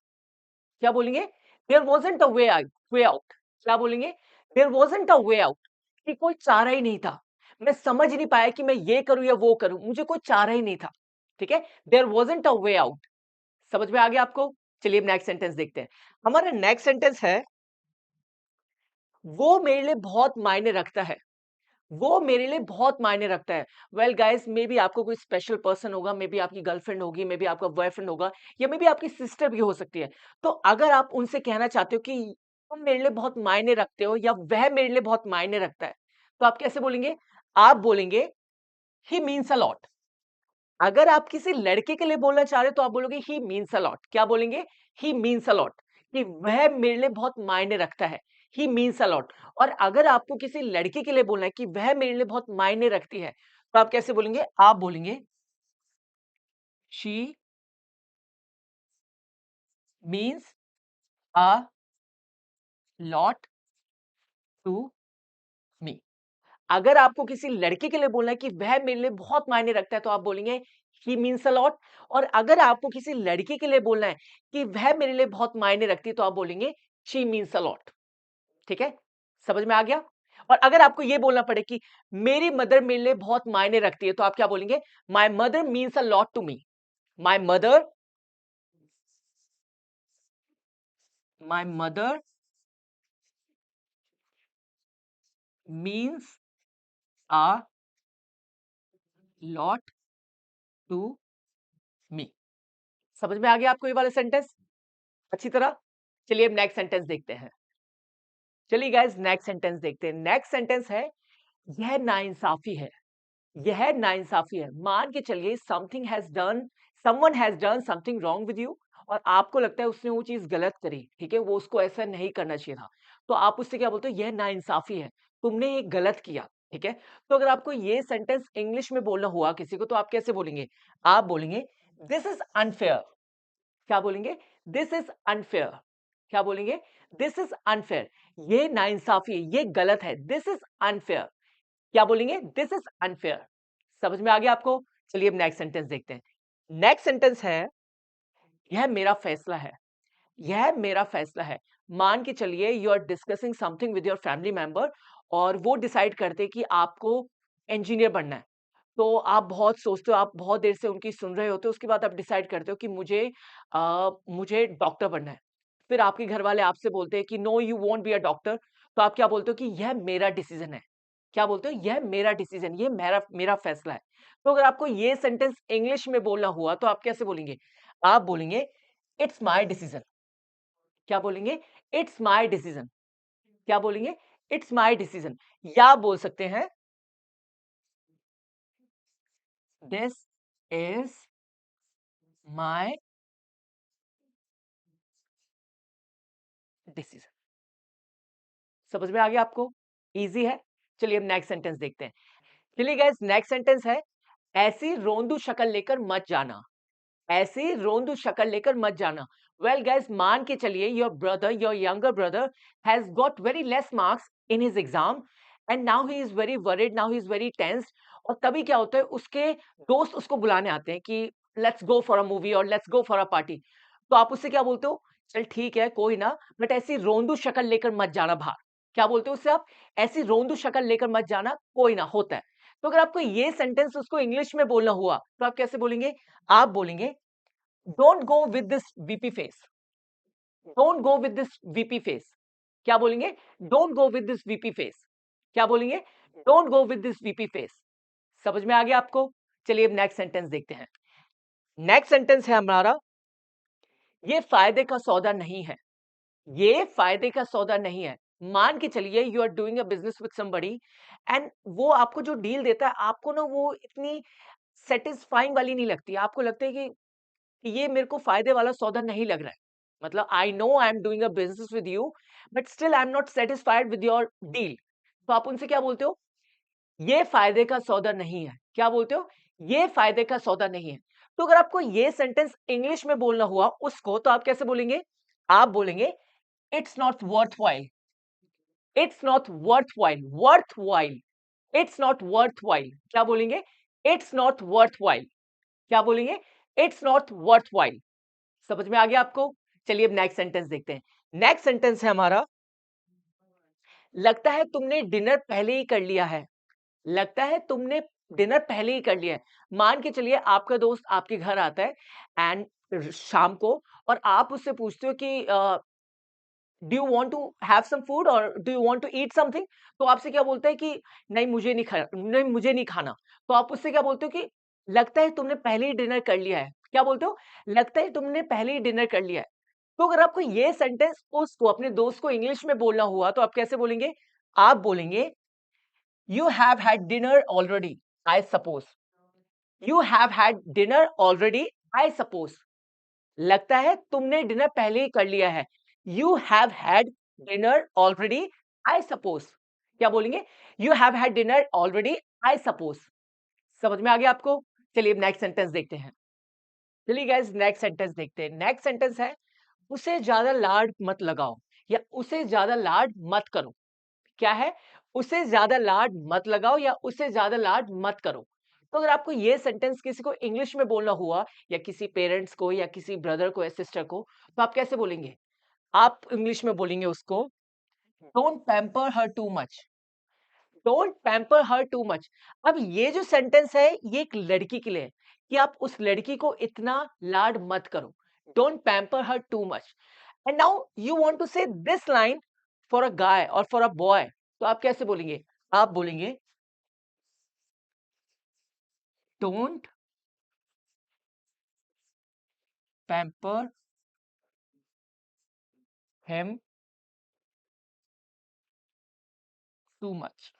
क्या बोलेंगे? There wasn't a way out. Way out. क्या बोलेंगे? There wasn't a way out. कि कोई चारा ही नहीं था। मैं समझ नहीं पाया कि मैं ये करूँ या वो करूँ, मुझे कोई चारा ही नहीं था। ठीक है? There wasn't a way out. समझ में आ गया आपको? चलिए अब नेक्स्ट सेंटेंस देखते हैं। हमारा नेक्स्ट सेंटेंस है वो मेरे लिए बहुत मायने रखता है। वो मेरे लिए बहुत मायने रखता है। वेल गाइस मे बी आपको कोई स्पेशल पर्सन होगा, मे बी आपकी गर्लफ्रेंड होगी, मे बी आपका बॉयफ्रेंड होगा या मे बी आपकी सिस्टर भी हो सकती है। तो अगर आप उनसे कहना चाहते हो कि तुम मेरे लिए बहुत मायने रखते हो या वह मेरे लिए बहुत मायने रखता है, तो आप कैसे बोलेंगे? आप बोलेंगे ही मीन्स अ लॉट। अगर आप किसी लड़के के लिए बोलना चाह रहे हो तो आप बोलोगे ही मीन्स अ लॉट। क्या बोलेंगे? ही मीन्स अ लॉट। कि वह मेरे लिए बहुत मायने रखता है। ही मीन्स अ लॉट। और अगर आपको किसी लड़की के लिए बोलना है कि वह मेरे लिए बहुत मायने रखती है, तो आप कैसे बोलेंगे? आप बोलेंगे she means a lot to me. अगर आपको किसी लड़के के लिए बोलना है कि वह मेरे लिए बहुत मायने रखता है, तो आप बोलेंगे ही मीन्स अ लॉट। और अगर आपको किसी लड़की के लिए बोलना है कि वह मेरे लिए बहुत मायने रखती है, तो आप बोलेंगे शी मीन्स अ लॉट। ठीक है? समझ में आ गया? और अगर आपको ये बोलना पड़े कि मेरी मदर मेरे लिए बहुत मायने रखती है, तो आप क्या बोलेंगे? My mother means a lot to me. My mother my mother means a lot to me. समझ में आ गया आपको ये वाला सेंटेंस अच्छी तरह? चलिए अब नेक्स्ट सेंटेंस देखते हैं। चलिए गाइस नेक्स्ट सेंटेंस देखते हैं। नेक्स्ट सेंटेंस है यह नाइंसाफी है। यह नाइंसाफी है। मान के चलिए someone has done something wrong with you, और आपको लगता है उसने वो चीज गलत करी, ठीक है, वो उसको ऐसा नहीं करना चाहिए था। तो आप उससे क्या बोलते हो? यह नाइंसाफी है, तुमने ये गलत किया। ठीक है? तो अगर आपको ये सेंटेंस इंग्लिश में बोलना हुआ किसी को, तो आप कैसे बोलेंगे? आप बोलेंगे दिस इज अनफेयर। क्या बोलेंगे? This is unfair. क्या बोलेंगे? This is unfair. ये नाइंसाफी है, ये गलत है। This is unfair. क्या बोलेंगे? This is unfair. समझ में आ गया आपको? चलिए अब नेक्स्ट सेंटेंस देखते हैं। नेक्स्ट सेंटेंस है, यह मेरा फैसला है। यह मेरा फैसला है। मान के चलिए you are discussing something with your family member और वो डिसाइड करते कि आपको इंजीनियर बनना है। तो आप बहुत सोचते हो, आप बहुत देर से उनकी सुन रहे होते हो, उसके बाद आप डिसाइड करते हो कि मुझे डॉक्टर बनना है। फिर आपके घर वाले आपसे बोलते हैं कि no you won't be a doctor, तो आप क्या बोलते हो कि यह मेरा डिसीजन है। क्या बोलते हो? यह मेरा डिसीजन, ये मेरा मेरा फैसला है। तो अगर आपको ये सेंटेंस इंग्लिश में बोलना हुआ तो आप कैसे बोलेंगे? आप बोलेंगे इट्स माय डिसीजन। क्या बोलेंगे? It's my decision. क्या बोलेंगे? It's my decision. या बोल सकते हैं दिस इज माय डिसीजन। समझ में आ गया आपको? ईज़ी है। चलिए अब नेक्स्ट सेंटेंस देखते हैं। चलिए गाइस नेक्स्ट सेंटेंस है, ऐसी रोंदू शक्ल लेकर मत जाना। ऐसी रोंदू शक्ल लेकर मत जाना। वेल गाइस मान के चलिए your brother, your younger brother has got very less marks in his exam and now he is very worried, now he is very tensed. और तभी क्या होता है, उसके दोस्त उसको बुलाने आते हैं कि let's go for a movie और let's go for a party. तो आप उससे क्या बोलते हो? चल ठीक है कोई ना, बट ऐसी रोंदू शक्ल लेकर मत जाना बाहर। क्या बोलते हो उससे आप? ऐसी रोंदू शक्ल लेकर मत जाना, कोई ना, होता है। तो अगर आपको ये सेंटेंस उसको इंग्लिश में बोलना हुआ तो आप कैसे बोलेंगे? आप बोलेंगे don't go with this VP face. Don't go with this VP face. क्या बोलेंगे? Don't go with this VP face. क्या बोलेंगे? Don't go with this VP face. समझ में आ गया आपको? चलिए अब नेक्स्ट सेंटेंस देखते हैं। नेक्स्ट सेंटेंस है हमारा, ये फायदे का सौदा नहीं है। ये फायदे का सौदा नहीं है। मान के चलिए you are doing a business with somebody and वो आपको जो डील देता है, आपको ना वो इतनी सेटिस्फाइंग वाली नहीं लगती। आपको लगता है कि ये मेरे को फायदे वाला सौदा नहीं लग रहा है। मतलब I know I am doing a business with you, but still I am not satisfied with your deal. तो आप उनसे क्या बोलते हो? ये फायदे का सौदा नहीं है। क्या बोलते हो? ये फायदे का सौदा नहीं है। तो अगर आपको ये सेंटेंस इंग्लिश में बोलना हुआ उसको, तो आप कैसे बोलेंगे? आप बोलेंगे it's not worth while. It's not worth while. Worth while. It's not worth while. क्या बोलेंगे? It's not worth while. क्या बोलेंगे? It's not worth while. समझ में आ गया आपको? चलिए अब नेक्स्ट सेंटेंस देखते हैं। नेक्स्ट सेंटेंस है हमारा, लगता है तुमने डिनर पहले ही कर लिया है। लगता है तुमने डिनर पहले ही कर लिया है। मान के चलिए आपका दोस्त आपके घर आता है एंड शाम को, और आप उससे पूछते हो कि do you want to have some food और do you want to eat something. तो आपसे क्या बोलता है कि नहीं मुझे नहीं खाना। तो आप उससे क्या बोलते हो कि लगता है तुमने पहले ही डिनर कर लिया है। क्या बोलते हो? लगता है तुमने पहले ही डिनर कर लिया है। तो अगर आपको ये सेंटेंस उसको अपने दोस्त को इंग्लिश में बोलना हुआ तो आप कैसे बोलेंगे? आप बोलेंगे you have had dinner already, I suppose. You have had dinner already, I suppose. लगता है तुमने डिनर पहले ही कर लिया है। You have had dinner already, I suppose. क्या बोलेंगे? You have had dinner already, I suppose. समझ में आ गया आपको? चलिए नेक्स्ट सेंटेंस देखते हैं। चलिए गाइस नेक्स्ट सेंटेंस देखते हैं। नेक्स्ट सेंटेंस है, उसे ज्यादा लाड मत लगाओ या उसे ज्यादा लाड मत करो। क्या है? उसे ज्यादा लाड मत लगाओ या उसे ज्यादा लाड मत करो। तो अगर आपको ये सेंटेंस किसी को इंग्लिश में बोलना हुआ या किसी पेरेंट्स को या किसी ब्रदर को या सिस्टर को, तो आप कैसे बोलेंगे? आप इंग्लिश में बोलेंगे उसको don't pamper her too much. Don't pamper her too much. अब ये जो सेंटेंस है ये एक लड़की के लिए है कि आप उस लड़की को इतना लाड मत करो। Don't pamper her too much. And now you want to say this line for a guy और फॉर अ बॉय, तो आप कैसे बोलेंगे? आप बोलेंगे don't pamper him too much.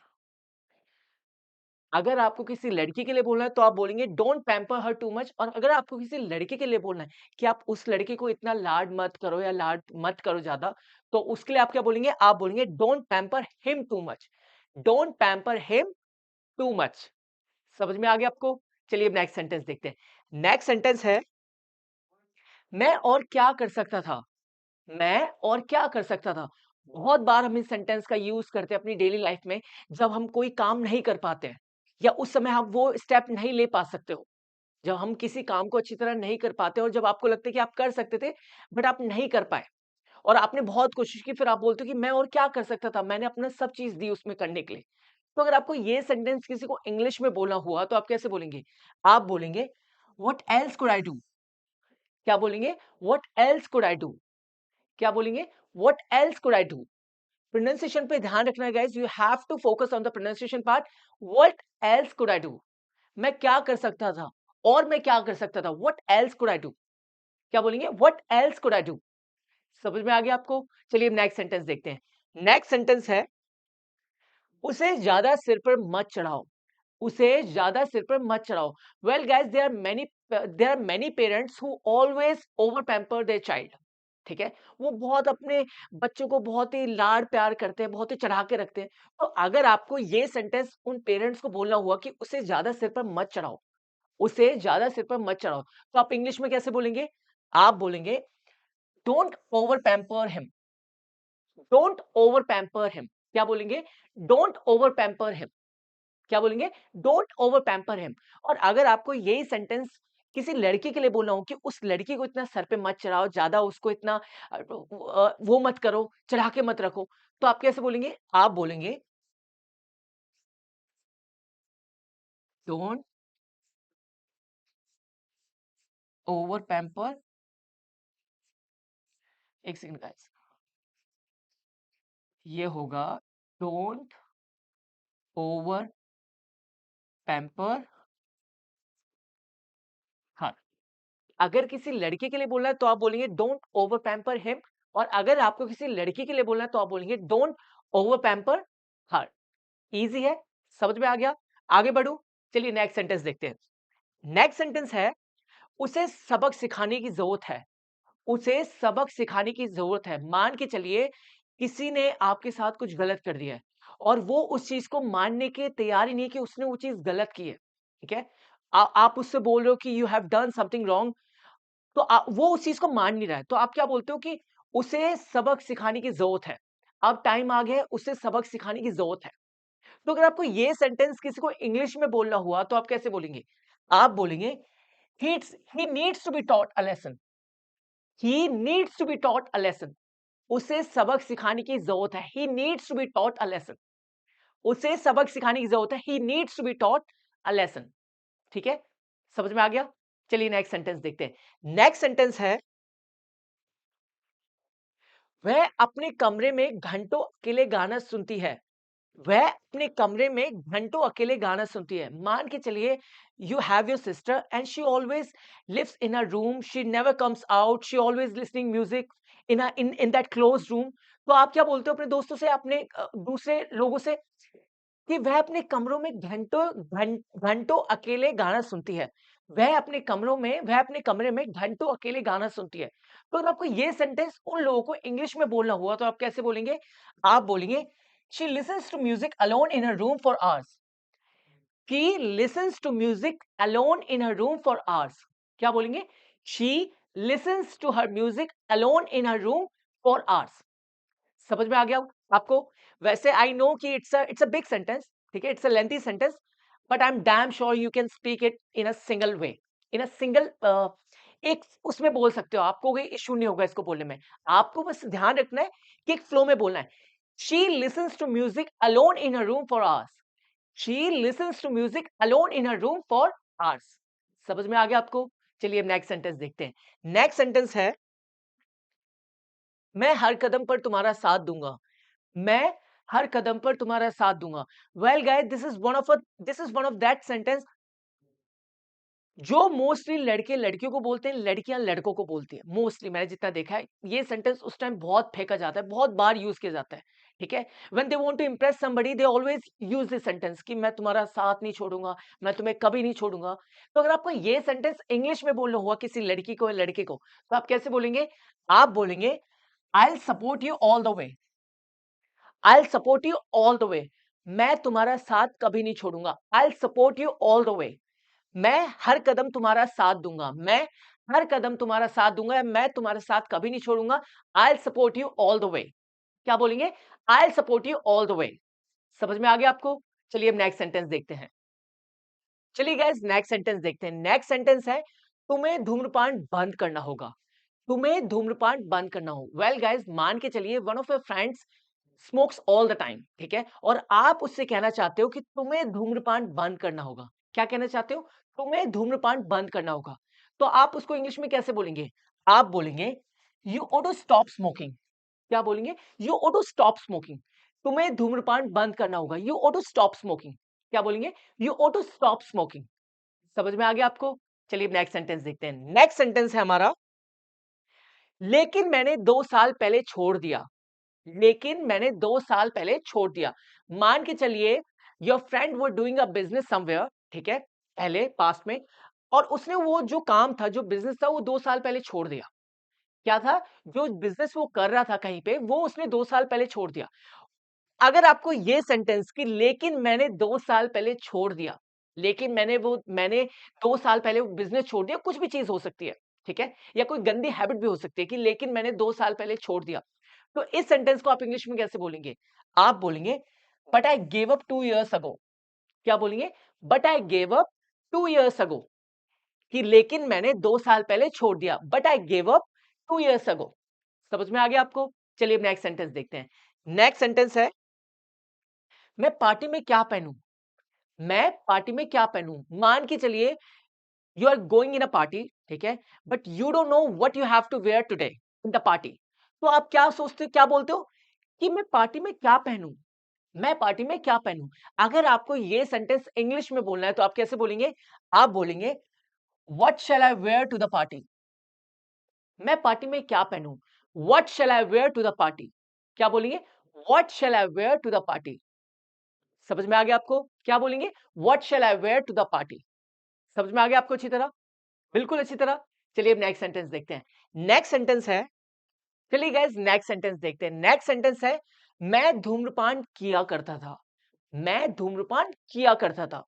अगर आपको किसी लड़की के लिए बोलना है तो आप बोलेंगे don't pamper her too much, और अगर आपको किसी लड़के के लिए बोलना है कि आप उस लड़के को इतना लाड मत करो या लाड मत करो ज्यादा, तो उसके लिए आप क्या बोलेंगे? आप बोलेंगे don't pamper him too much. Don't pamper him too much. समझ में आ गया आपको? चलिए अब नेक्स्ट सेंटेंस देखते हैं। नेक्स्ट सेंटेंस है, मैं और क्या कर सकता था। मैं और क्या कर सकता था। बहुत बार हम इस सेंटेंस का यूज करते हैं अपनी डेली लाइफ में, जब हम कोई काम नहीं कर पाते हैं या उस समय हम वो स्टेप नहीं ले पा सकते हो। जब हम किसी काम को अच्छी तरह नहीं कर पाते और जब आपको लगता है कि आप कर सकते थे, बट आप नहीं कर पाए और आपने बहुत कोशिश की, फिर आप बोलते हो कि मैं और क्या कर सकता था? मैंने अपना सब चीज़ दी उसमें करने के लिए। तो अगर आपको ये सेंटेंस किसी को इंग्लिश में बोलना हुआ, तो आप कैसे बोलेंगे? आप बोलेंगे, "what else could I do?" क्या बोलेंगे? "What else could I do?" क्या बोलेंगे? "What else could I do?" Pronunciation पे ध्यान रखना है guys, you have to focus on the pronunciation part. What else could I do? मैं क्या कर सकता था? और मैं क्या कर सकता था? What else could I do? क्या बोलेंगे? What else could I do? समझ में आ गया आपको? चलिए नेक्स्ट सेंटेंस देखते हैं। नेक्स्ट सेंटेंस है, उसे ज्यादा सिर पर मत चढ़ाओ। उसे ज्यादा सिर पर मत चढ़ाओ। Well guys, there are many parents who always over pamper their child. ठीक है, वो बहुत अपने बच्चों को बहुत ही लाड प्यार करते हैं, बहुत ही चढ़ा के रखते हैं। तो अगर आपको ये सेंटेंस उन पेरेंट्स को बोलना हुआ कि उसे ज्यादा सिर पर मत चढ़ाओ, उसे ज्यादा सिर पर मत चढ़ाओ, तो आप इंग्लिश में कैसे बोलेंगे? आप बोलेंगे, don't over pamper him. Don't over pamper him. क्या बोलेंगे? Don't over pamper him. क्या बोलेंगे? Don't over pamper him. और अगर आपको यही सेंटेंस किसी लड़की के लिए बोलना हो कि उस लड़की को इतना सर पे मत चढ़ाओ, ज्यादा उसको इतना वो मत करो, चढ़ा के मत रखो, तो आप कैसे बोलेंगे? आप बोलेंगे, डोंट ओवर पैम्पर। एक सेकंड गाइस, ये होगा, डोंट ओवर पैम्पर हर। अगर किसी लड़के के लिए बोलना है तो आप बोलेंगे डोंट ओवर पैम्पर हिम। और अगर आपको किसी लड़की के लिए बोलना है तो आप बोलेंगे don't over pamper her. Easy है, समझ में आ गया? आगे बढ़ू, चलिए नेक्स्ट सेंटेंस देखते हैं। नेक्स्ट सेंटेंस है, उसे सबक सिखाने की जरूरत है। उसे सबक सिखाने की जरूरत है। मान के चलिए किसी ने आपके साथ कुछ गलत कर दिया है और वो उस चीज को मानने के तैयार ही नहीं है कि उसने वो चीज गलत की है। ठीक है, आप उससे बोल रहे हो कि you have done something wrong, तो वो उस चीज को मान नहीं रहा है, तो आप क्या बोलते हो कि उसे सबक सिखाने की जरूरत है। अब टाइम आ गया है, उसे सबक सिखाने की जरूरत है। तो अगर आपको ये सेंटेंस किसी को इंग्लिश में बोलना हुआ, तो आप कैसे बोलेंगे? आप बोलेंगे, he needs to be taught a lesson. He needs to be taught a lesson. उसे सबक सिखाने की जरूरत है। He needs to be taught a lesson. उसे सबक सिखाने की जरूरत है। He needs to be taught a lesson. ठीक है, समझ में आ गया? चलिए नेक्स्ट सेंटेंस देखते हैं। नेक्स्ट सेंटेंस है, वह अपने कमरे में घंटों अकेले गाना सुनती है। वह अपने कमरे में घंटों अकेले गाना सुनती है। मान के चलिए, you have your sister and she always lives in a room, she never comes out, she always listening music in that close room. तो आप क्या बोलते हो अपने दोस्तों से, अपने दूसरे लोगों से, कि वह अपने कमरों में घंटों अकेले गाना सुनती है। वह अपने कमरे में घंटों अकेले गाना सुनती है। तो अगर आपको ये सेंटेंस उन लोगों को इंग्लिश में बोलना हुआ, तो आप कैसे बोलेंगे? आप बोलेंगे, she listens to music alone in her room for hours. She listens to music alone in her room for hours. क्या बोलेंगे? She listens to her music alone in her room for hours. समझ में आ गया आपको? वैसे I know कि it's a big sentence, ठीक है, it's a lengthy sentence, but I am damn sure you can speak it in a single way, in a single एक उसमें बोल सकते हो। आपको कोई इश्यू नहीं होगा इसको बोलने में। आपको बस ध्यान रखना है कि एक फ्लो में बोलना है। She listens to music alone in her room for hours. She listens to music alone in her room for hours. समझ में आ गया आपको? चलिए अब नेक्स्ट सेंटेंस देखते हैं। नेक्स्ट सेंटेंस है, मैं हर कदम पर तुम्हारा साथ दूंगा। मैं हर कदम पर तुम्हारा साथ दूंगा। Well guys, this is one of that sentence जो मोस्टली लड़के लड़कियों को बोलते हैं, लड़कियां लड़कों को बोलती हैं। मोस्टली मैंने जितना देखा है, ये सेंटेंस उस टाइम बहुत फेंका जाता है, बहुत बार यूज किया जाता है। ठीक है, when they want to impress somebody, they always use this sentence कि मैं तुम्हारा साथ नहीं छोड़ूंगा, मैं तुम्हें कभी नहीं छोड़ूंगा। तो अगर आपको ये सेंटेंस इंग्लिश में बोलना हुआ किसी लड़की को या लड़के को, तो आप कैसे बोलेंगे? आप बोलेंगे, I will support you all the way. I support you all the way. मैं तुम्हारा साथ कभी नहीं छोड़ूंगा। I support you all the way. मैं हर कदम तुम्हारा साथ दूंगा। मैं हर कदम तुम्हारा साथ दूंगा। मैं तुम्हारे साथ कभी नहीं छोड़ूंगा। I support you all the way. क्या बोलेंगे? I support you all the way. समझ में आ गया आपको? चलिए अब नेक्स्ट सेंटेंस देखते हैं। चलिए गाइस नेक्स्ट सेंटेंस देखते हैं। नेक्स्ट सेंटेंस है तुम्हें धूम्रपान बंद करना होगा। तुम्हें धूम्रपान बंद करना हो। वेल गाइस मान के चलिए one of your friends smokes all the time, ठीक है? और आप उससे कहना चाहते हो कि तुम्हें धूम्रपान बंद करना होगा। क्या कहना चाहते हो? तुम्हें धूम्रपान बंद करना होगा। तो आप उसको इंग्लिश में कैसे बोलेंगे? आप बोलेंगे you ought to stop smoking. क्या बोलेंगे? You ought to stop smoking. तुम्हें धूम्रपान बंद करना होगा। You ought to stop smoking. क्या बोलेंगे? You ought to stop smoking. समझ में आ गया आपको? चलिए नेक्स्ट सेंटेंस देखते हैं। नेक्स्ट सेंटेंस है हमारा लेकिन मैंने 2 साल पहले छोड़ दिया। लेकिन मैंने 2 साल पहले छोड़ दिया। मान के चलिए your friend were doing a business somewhere, ठीक है? पहले पास्ट में और उसने वो जो काम था, जो बिज़नेस था वो 2 साल पहले छोड़ दिया। क्या था? जो बिज़नेस वो कर रहा था कहीं पे, वो उसने 2 साल पहले छोड़ दिया। अगर आपको ये सेंटेंस कि लेकिन मैंने 2 साल पहले छोड़ दिया, लेकिन मैंने 2 साल पहले वो बिज़नेस छोड़ दिया, कुछ भी चीज़ हो सकती है, ठीक है? या कोई गंदी हैबिट भी हो सकती है कि लेकिन मैंने 2 साल पहले छोड़ दिया। तो इस सेंटेंस को आप इंग्लिश में कैसे बोलेंगे? आप बोलेंगे but I give up 2 years ago. क्या बोलेंगे? But I give up 2 years ago कि लेकिन मैंने 2 साल पहले छोड़ दिया। But I give up 2 years ago. समझ में आ गया आपको? चलिए अब नेक्स्ट सेंटेंस देखते हैं। नेक्स्ट सेंटेंस है मैं पार्टी में क्या पहनूं? मैं पार्टी में क्या पहनूं? मान के चलिए you are going in a party, ठीक है? But you don't know what you have to wear today in the party. तो आप क्या सोचते हो, क्या बोलते हो कि मैं पार्टी में क्या पहनूं? मैं पार्टी में क्या पहनूं? अगर आपको ये सेंटेंस इंग्लिश में बोलना है तो आप कैसे बोलेंगे? आप बोलेंगे what shall I wear to the party. मैं पार्टी में क्या पहनूं? What shall I wear to the party. क्या बोलेंगे? What shall I wear to the party. समझ में आ गया आपको? क्या बोलेंगे? What shall I wear to the party. समझ में आ गया आपको अच्छी तरह? बिल्कुल अच्छी तरह। चलिए अब नेक्स्ट सेंटेंस देखते हैं। नेक्स्ट सेंटेंस है, चलिए गाइस नेक्स्ट सेंटेंस देखते हैं। नेक्स्ट सेंटेंस है मैं धूम्रपान किया करता था। मैं धूम्रपान किया करता था।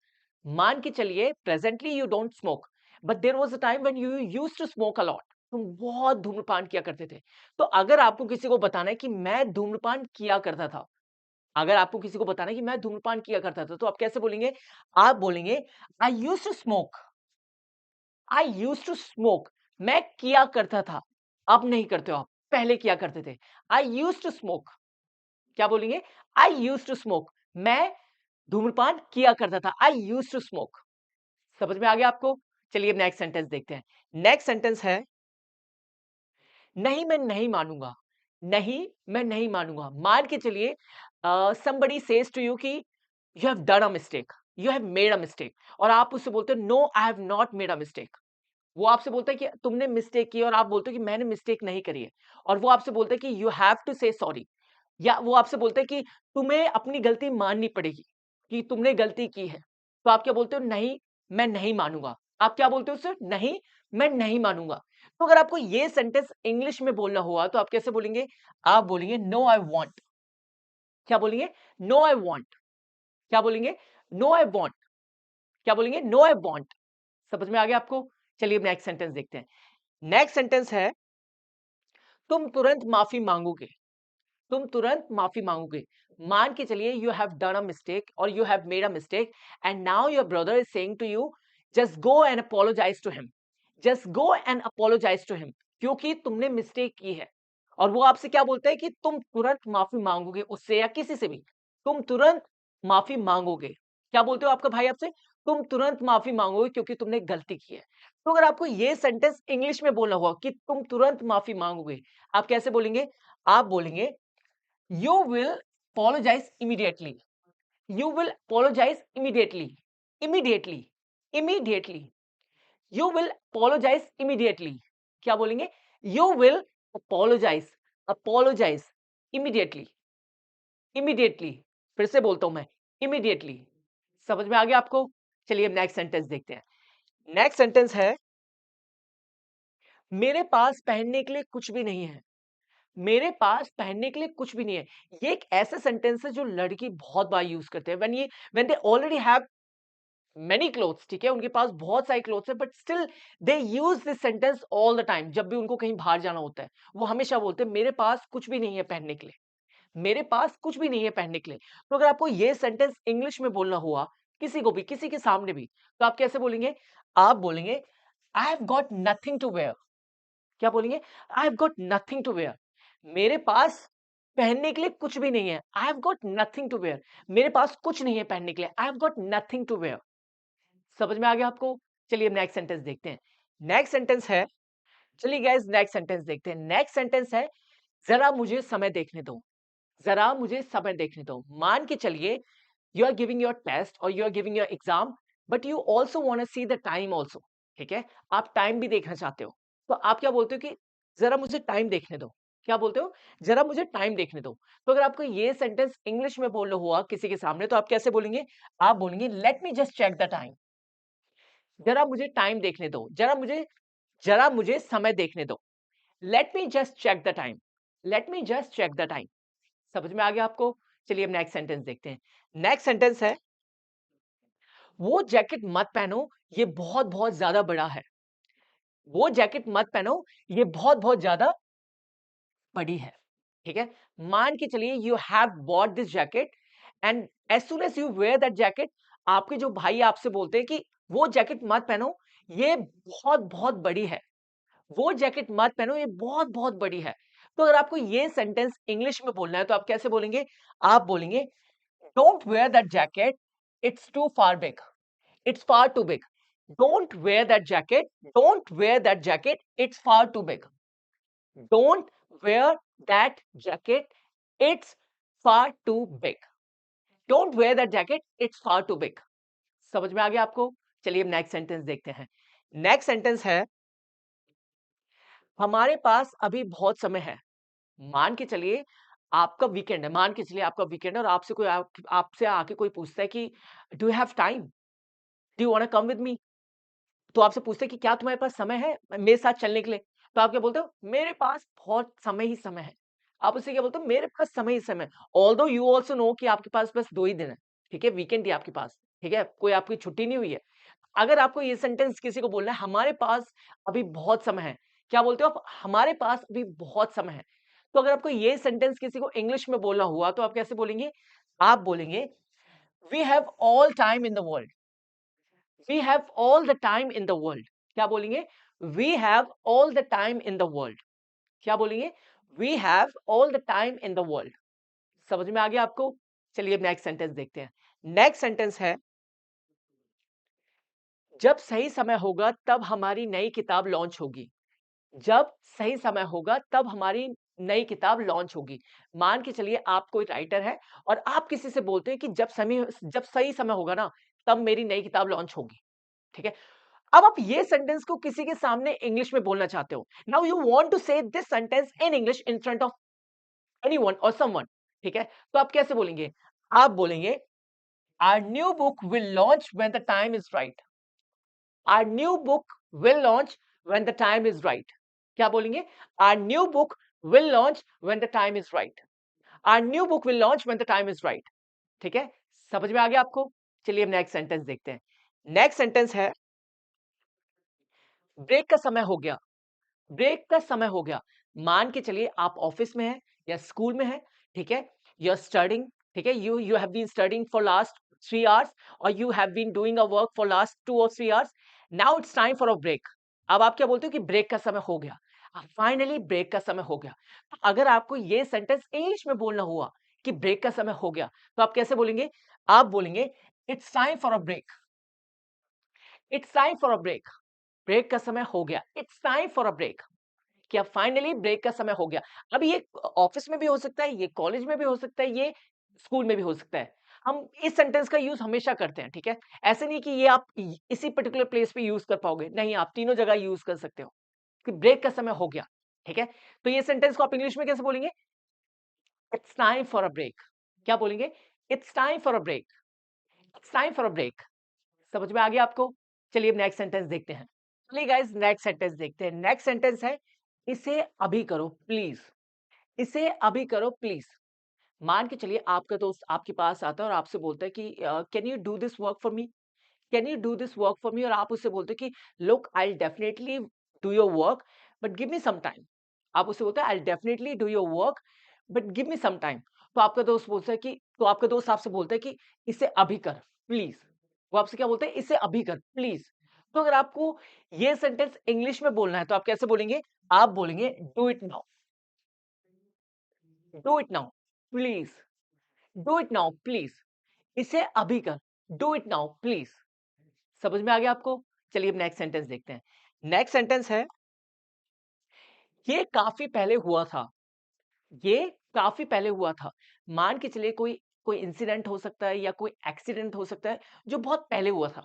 मान के चलिए presently you don't smoke but there was a time when you used to smoke a lot. तुम बहुत धूम्रपान किया करते थे। तो अगर आपको किसी को बताना है कि मैं धूम्रपान किया करता था, अगर आपको किसी को बताना है कि मैं धूम्रपान किया करता था, तो आप कैसे बोलेंगे? आप बोलेंगे I used to smoke. I used to smoke. मैं किया करता था। अब नहीं करते हो आप, पहले किया करते थे। I used to smoke. क्या बोलेंगे? I used to smoke. मैं धूम्रपान किया करता था। I used to smoke. समझ में आ गया आपको? चलिए अब नेक्स्ट सेंटेंस देखते हैं। नेक्स्ट सेंटेंस है नहीं मैं नहीं मानूंगा। नहीं मैं नहीं मानूंगा। मान के चलिए somebody says to you कि you have done a mistake, you have made a mistake और आप उससे बोलते हो no I have not made a mistake। वो आपसे बोलता है कि तुमने मिस्टेक की और आप बोलते हो कि मैंने मिस्टेक नहीं करी है और वो आपसे बोलता है कि यू हैव टू से सॉरी या वो आपसे बोलता है कि तुम्हें अपनी गलती माननी पड़ेगी कि तुमने गलती की है। तो आप क्या बोलते हो? नहीं मैं नहीं मानूंगा। आप क्या बोलते हो उससे? नहीं मैं नहीं मानूंगा। तो अगर आपको ये सेंटेंस इंग्लिश में बोलना हुआ तो आप कैसे बोलेंगे? आप बोलेंगे नो आई वांट। क्या बोलेंगे? No I want. क्या बोलेंगे? No I want. क्या बोलेंगे? No I want. समझ में आ गया आपको? चलिए अब नेक्स्ट सेंटेंस देखते हैं। नेक्स्ट सेंटेंस है तुम तुरंत माफी मांगोगे। तुम तुरंत माफी मांगोगे। मान के चलिए you have done a mistake और you have made a mistake and now your brother is saying to you just go and apologise to him. Just go and apologise to him क्योंकि तुमने मिस्टेक की है। और वो आपसे क्या बोलता है कि तुम तुरंत माफी मांगोगे उससे या किसी से भी। तुम तुरंत माफी मांगोगे। क्या बोलते हो आपका भाई आपसे? तुम तुरंत माफी मांगोगे क्योंकि तुमने गलती की है। तो अगर आपको ये सेंटेंस इंग्लिश में बोलना हुआ कि तुम तुरंत माफी मांगोगे, आप कैसे बोलेंगे? आप बोलेंगे you will apologize immediately. You will apologize immediately. Immediately. Immediately. You will apologize immediately. क्या बोलेंगे? You will apologize. Apologize. Immediately. Immediately. फिर से बोलता हूं मैं immediately. समझ में आ गया आपको? चलिए अब नेक्स्ट सेंटेंस देखते हैं। नेक्स्ट सेंटेंस है मेरे पास पहनने के लिए कुछ भी नहीं है। मेरे पास पहनने के लिए कुछ भी नहीं है। ये एक ऐसा सेंटेंस है जो लड़की बहुत बार यूज करते हैं when they already have many clothes, ठीक है? उनके पास बहुत सारे क्लोथ्स है but still they use this sentence all the time. जब भी उनको कहीं बाहर जाना होता है वो हमेशा बोलते हैं मेरे पास कुछ भी नहीं है पहनने के लिए। मेरे पास कुछ भी नहीं है पहनने के लिए। तो अगर आपको ये सेंटेंस इंग्लिश में बोलना हुआ किसी को भी, किसी के सामने भी, तो आप कैसे बोलेंगे? आप बोलेंगे I have got nothing to wear. क्या बोलेंगे? I have got nothing to wear. मेरे पास पहनने के लिए कुछ भी नहीं है। I have got nothing to wear. मेरे पास कुछ नहीं है पहनने के लिए। I have got nothing to wear. समझ में आ गया आपको? चलिए अब नेक्स्ट सेंटेंस देखते हैं। नेक्स्ट सेंटेंस है, चलिए गाइस नेक्स्ट सेंटेंस देखते हैं। नेक्स्ट सेंटेंस है, जरा मुझे समय देखने दो। जरा मुझे समय देखने दो। मान के चलिए you are giving your test or you are giving your exam, but you also want to see the time also। ठीक है, आप टाइम भी देखना चाहते हो, तो आप क्या बोलते हो कि जरा मुझे टाइम देखने दो। क्या बोलते हो? जरा मुझे टाइम देखने दो। तो अगर आपको ये सेंटेंस इंग्लिश में बोलना हुआ किसी के सामने, तो आप कैसे बोलेंगे? आप बोलेंगे let me just check the time. जरा मुझे टाइम देखने दो। जरा मुझे समय देखने दो। Let me just check the time. Let me just check the time. समझ में आ गया आपको? चलिए अब नेक्स्ट सेंटेंस देखते हैं। नेक्स्ट सेंटेंस है, वो जैकेट मत पहनो, ये बहुत-बहुत ज़्यादा बड़ा है। वो जैकेट मत पहनो, ये बहुत-बहुत ज़्यादा बड़ी है। ठीक है? मान के चलिए you have bought this jacket and as soon as you wear that jacket, आपके जो भाई आपसे बोलते हैं कि वो जैकेट मत पहनो, ये बहुत-बहुत बड़ी है। वो जैकेट मत पहनो, ये बहुत-बहुत बड़ी है। तो अगर आपको ये सेंटेंस इंग्लिश में बोलना है, तो आप कैसे बोलेंगे? आप बोलेंगे, don't wear that jacket, it's too far big. It's far too big. Don't wear that jacket. Don't wear that jacket. It's far too big. Don't wear that jacket. It's far too big. Don't wear that jacket. It's far too big. समझ में आ गया आपको? चलिए अब next sentence देखते हैं। Next sentence है, हमारे पास अभी बहुत समय है। मान के चलिए आपका वीकेंड है। मान के चलिए आपका वीकेंड है और आपसे आके कोई पूछता है कि do you have time? Do you want to come with me? तो आपसे पूछते हैं कि क्या तुम्हारे पास समय है मेरे साथ चलने के लिए? तो आप क्या बोलते हो? मेरे पास बहुत समय ही समय है। आप उससे क्या बोलते हो? मेरे पास समय ही समय है। ऑल्दो यू आल्सो नो कि आपके पास बस 2 ही दिन है। ठीक है? वीकेंड ही आपके पास। ठीक है? कोई आपकी छुट्टी नहीं हुई है। अगर आपको ये सेंटेंस किसी को बोलना है, हमारे पास अभी बहुत समय है। क्या बोलते हो आप? हमारे पास अभी बहुत समय है। तो अगर आपको ये सेंटेंस किसी को इंग्लिश में बोलना हुआ, तो आप कैसे बोलेंगे? आप बोलेंगे, we have all time in the world. We have all the time in the world। क्या बोलेंगे? We have all the time in the world। क्या बोलेंगे? We have all the time in the world। समझ में आ गया आपको? चलिए अब नेक्स्ट सेंटेंस देखते हैं। नेक्स्ट सेंटेंस है, जब सही समय होगा तब हमारी नई किताब लॉन्च होगी। जब सही समय होगा तब हमारी नई किताब लॉन्च होगी। मान के चलिए आप कोई राइटर है और आप किसी से बोलते हैं कि जब सही समय होगा ना, तब मेरी नई किताब लॉन्च होगी। ठीक है? अब आप ये सेंटेंस को किसी के सामने इंग्लिश में बोलना चाहते हो। Now you want to say this sentence in English in front of anyone और समवन। ठीक है? तो आप कैसे बोलेंगे? आप बोलेंगे, our new book will launch when the time is right. Our new book will launch when the time is right. क्या बोलेंगे? Our new book will launch when the time is right. Our new book will launch when the time is right. ठीक है? समझ में आ गया आपको? चलिए अब नेक्स्ट सेंटेंस देखते हैं। नेक्स्ट सेंटेंस है, ब्रेक का समय हो गया। ब्रेक का समय हो गया। मान के चलिए आप ऑफिस में हैं या स्कूल में हैं, ठीक है? यू आर स्टडीइंग, ठीक है? You you have been studying for last 3 hours और you have been doing a work for last 2 और 3 hours. Now it's time for a break. अब आप क्या बोलते हो कि ब्रेक का समय हो गया। फाइनली ब्रेक का समय हो गया। तो अगर आपको ये सेंटेंस इंग्लिश में बोलना हुआ कि ब्रेक का समय हो गया, तो आप कैसे बोलेंगे? आप बोलेंगे, it's time for a break. It's time for a break. Break का समय हो गया। It's time for a break. कि अब फाइनली ब्रेक का समय हो गया। अब ये ऑफिस में भी हो सकता है, ये कॉलेज में भी हो सकता है, ये स्कूल में भी हो सकता है। हम इस सेंटेंस का यूज़ हमेशा करते हैं, ठीक है? ऐसे नहीं कि ये आप इ इसी पर्टिकुलर प्लेस पे यूज़ कर पाओगे। नहीं, आप तीनों जगह यूज़ कर सकते हो कि ब्रेक का समय हो गया, ठीक है? तो ये सेंटेंस को आप इंग्लिश में कैसे बोलेंगे? It's time for a break. क्या बोलेंगे? It's time for a break. It's time for a break. समझ में आ गया आपको? चलिए अब नेक्स्ट सेंटेंस देखते हैं। चलिए गाइस नेक्स्ट सेंटेंस देखते हैं। नेक्स्ट सेंटेंस है, इसे अभी करो प्लीज़। इसे अभी करो प्लीज़। मान के चलिए आपका दोस्त आपके पास आता है और आपसे बोलता है कि can you do this work for me? Can you do this work for me? और आप उससे बोलते हैं कि look I will definitely do your work but give me some time. आप उससे बोलते हैं I will definitely do your work but give me some time. तो आपका दोस्त आपसे बोलता है कि इसे अभी कर प्लीज़। वो आपसे क्या बोलते हैं, इसे अभी कर प्लीज। तो अगर आपको ये सेंटेंस इंग्लिश में बोलना है तो आप कैसे बोलेंगे? आप बोलेंगे do it now, do it now please, do it now please, इसे अभी कर, डू इट नाउ प्लीज। समझ में आ गया आपको? चलिए अब नेक्स्ट सेंटेंस देखते हैं। नेक्स्ट सेंटेंस है, ये काफी पहले हुआ था, ये काफी पहले हुआ था। मान के चलिए कोई कोई इंसिडेंट हो सकता है या कोई एक्सीडेंट हो सकता है जो बहुत पहले हुआ था।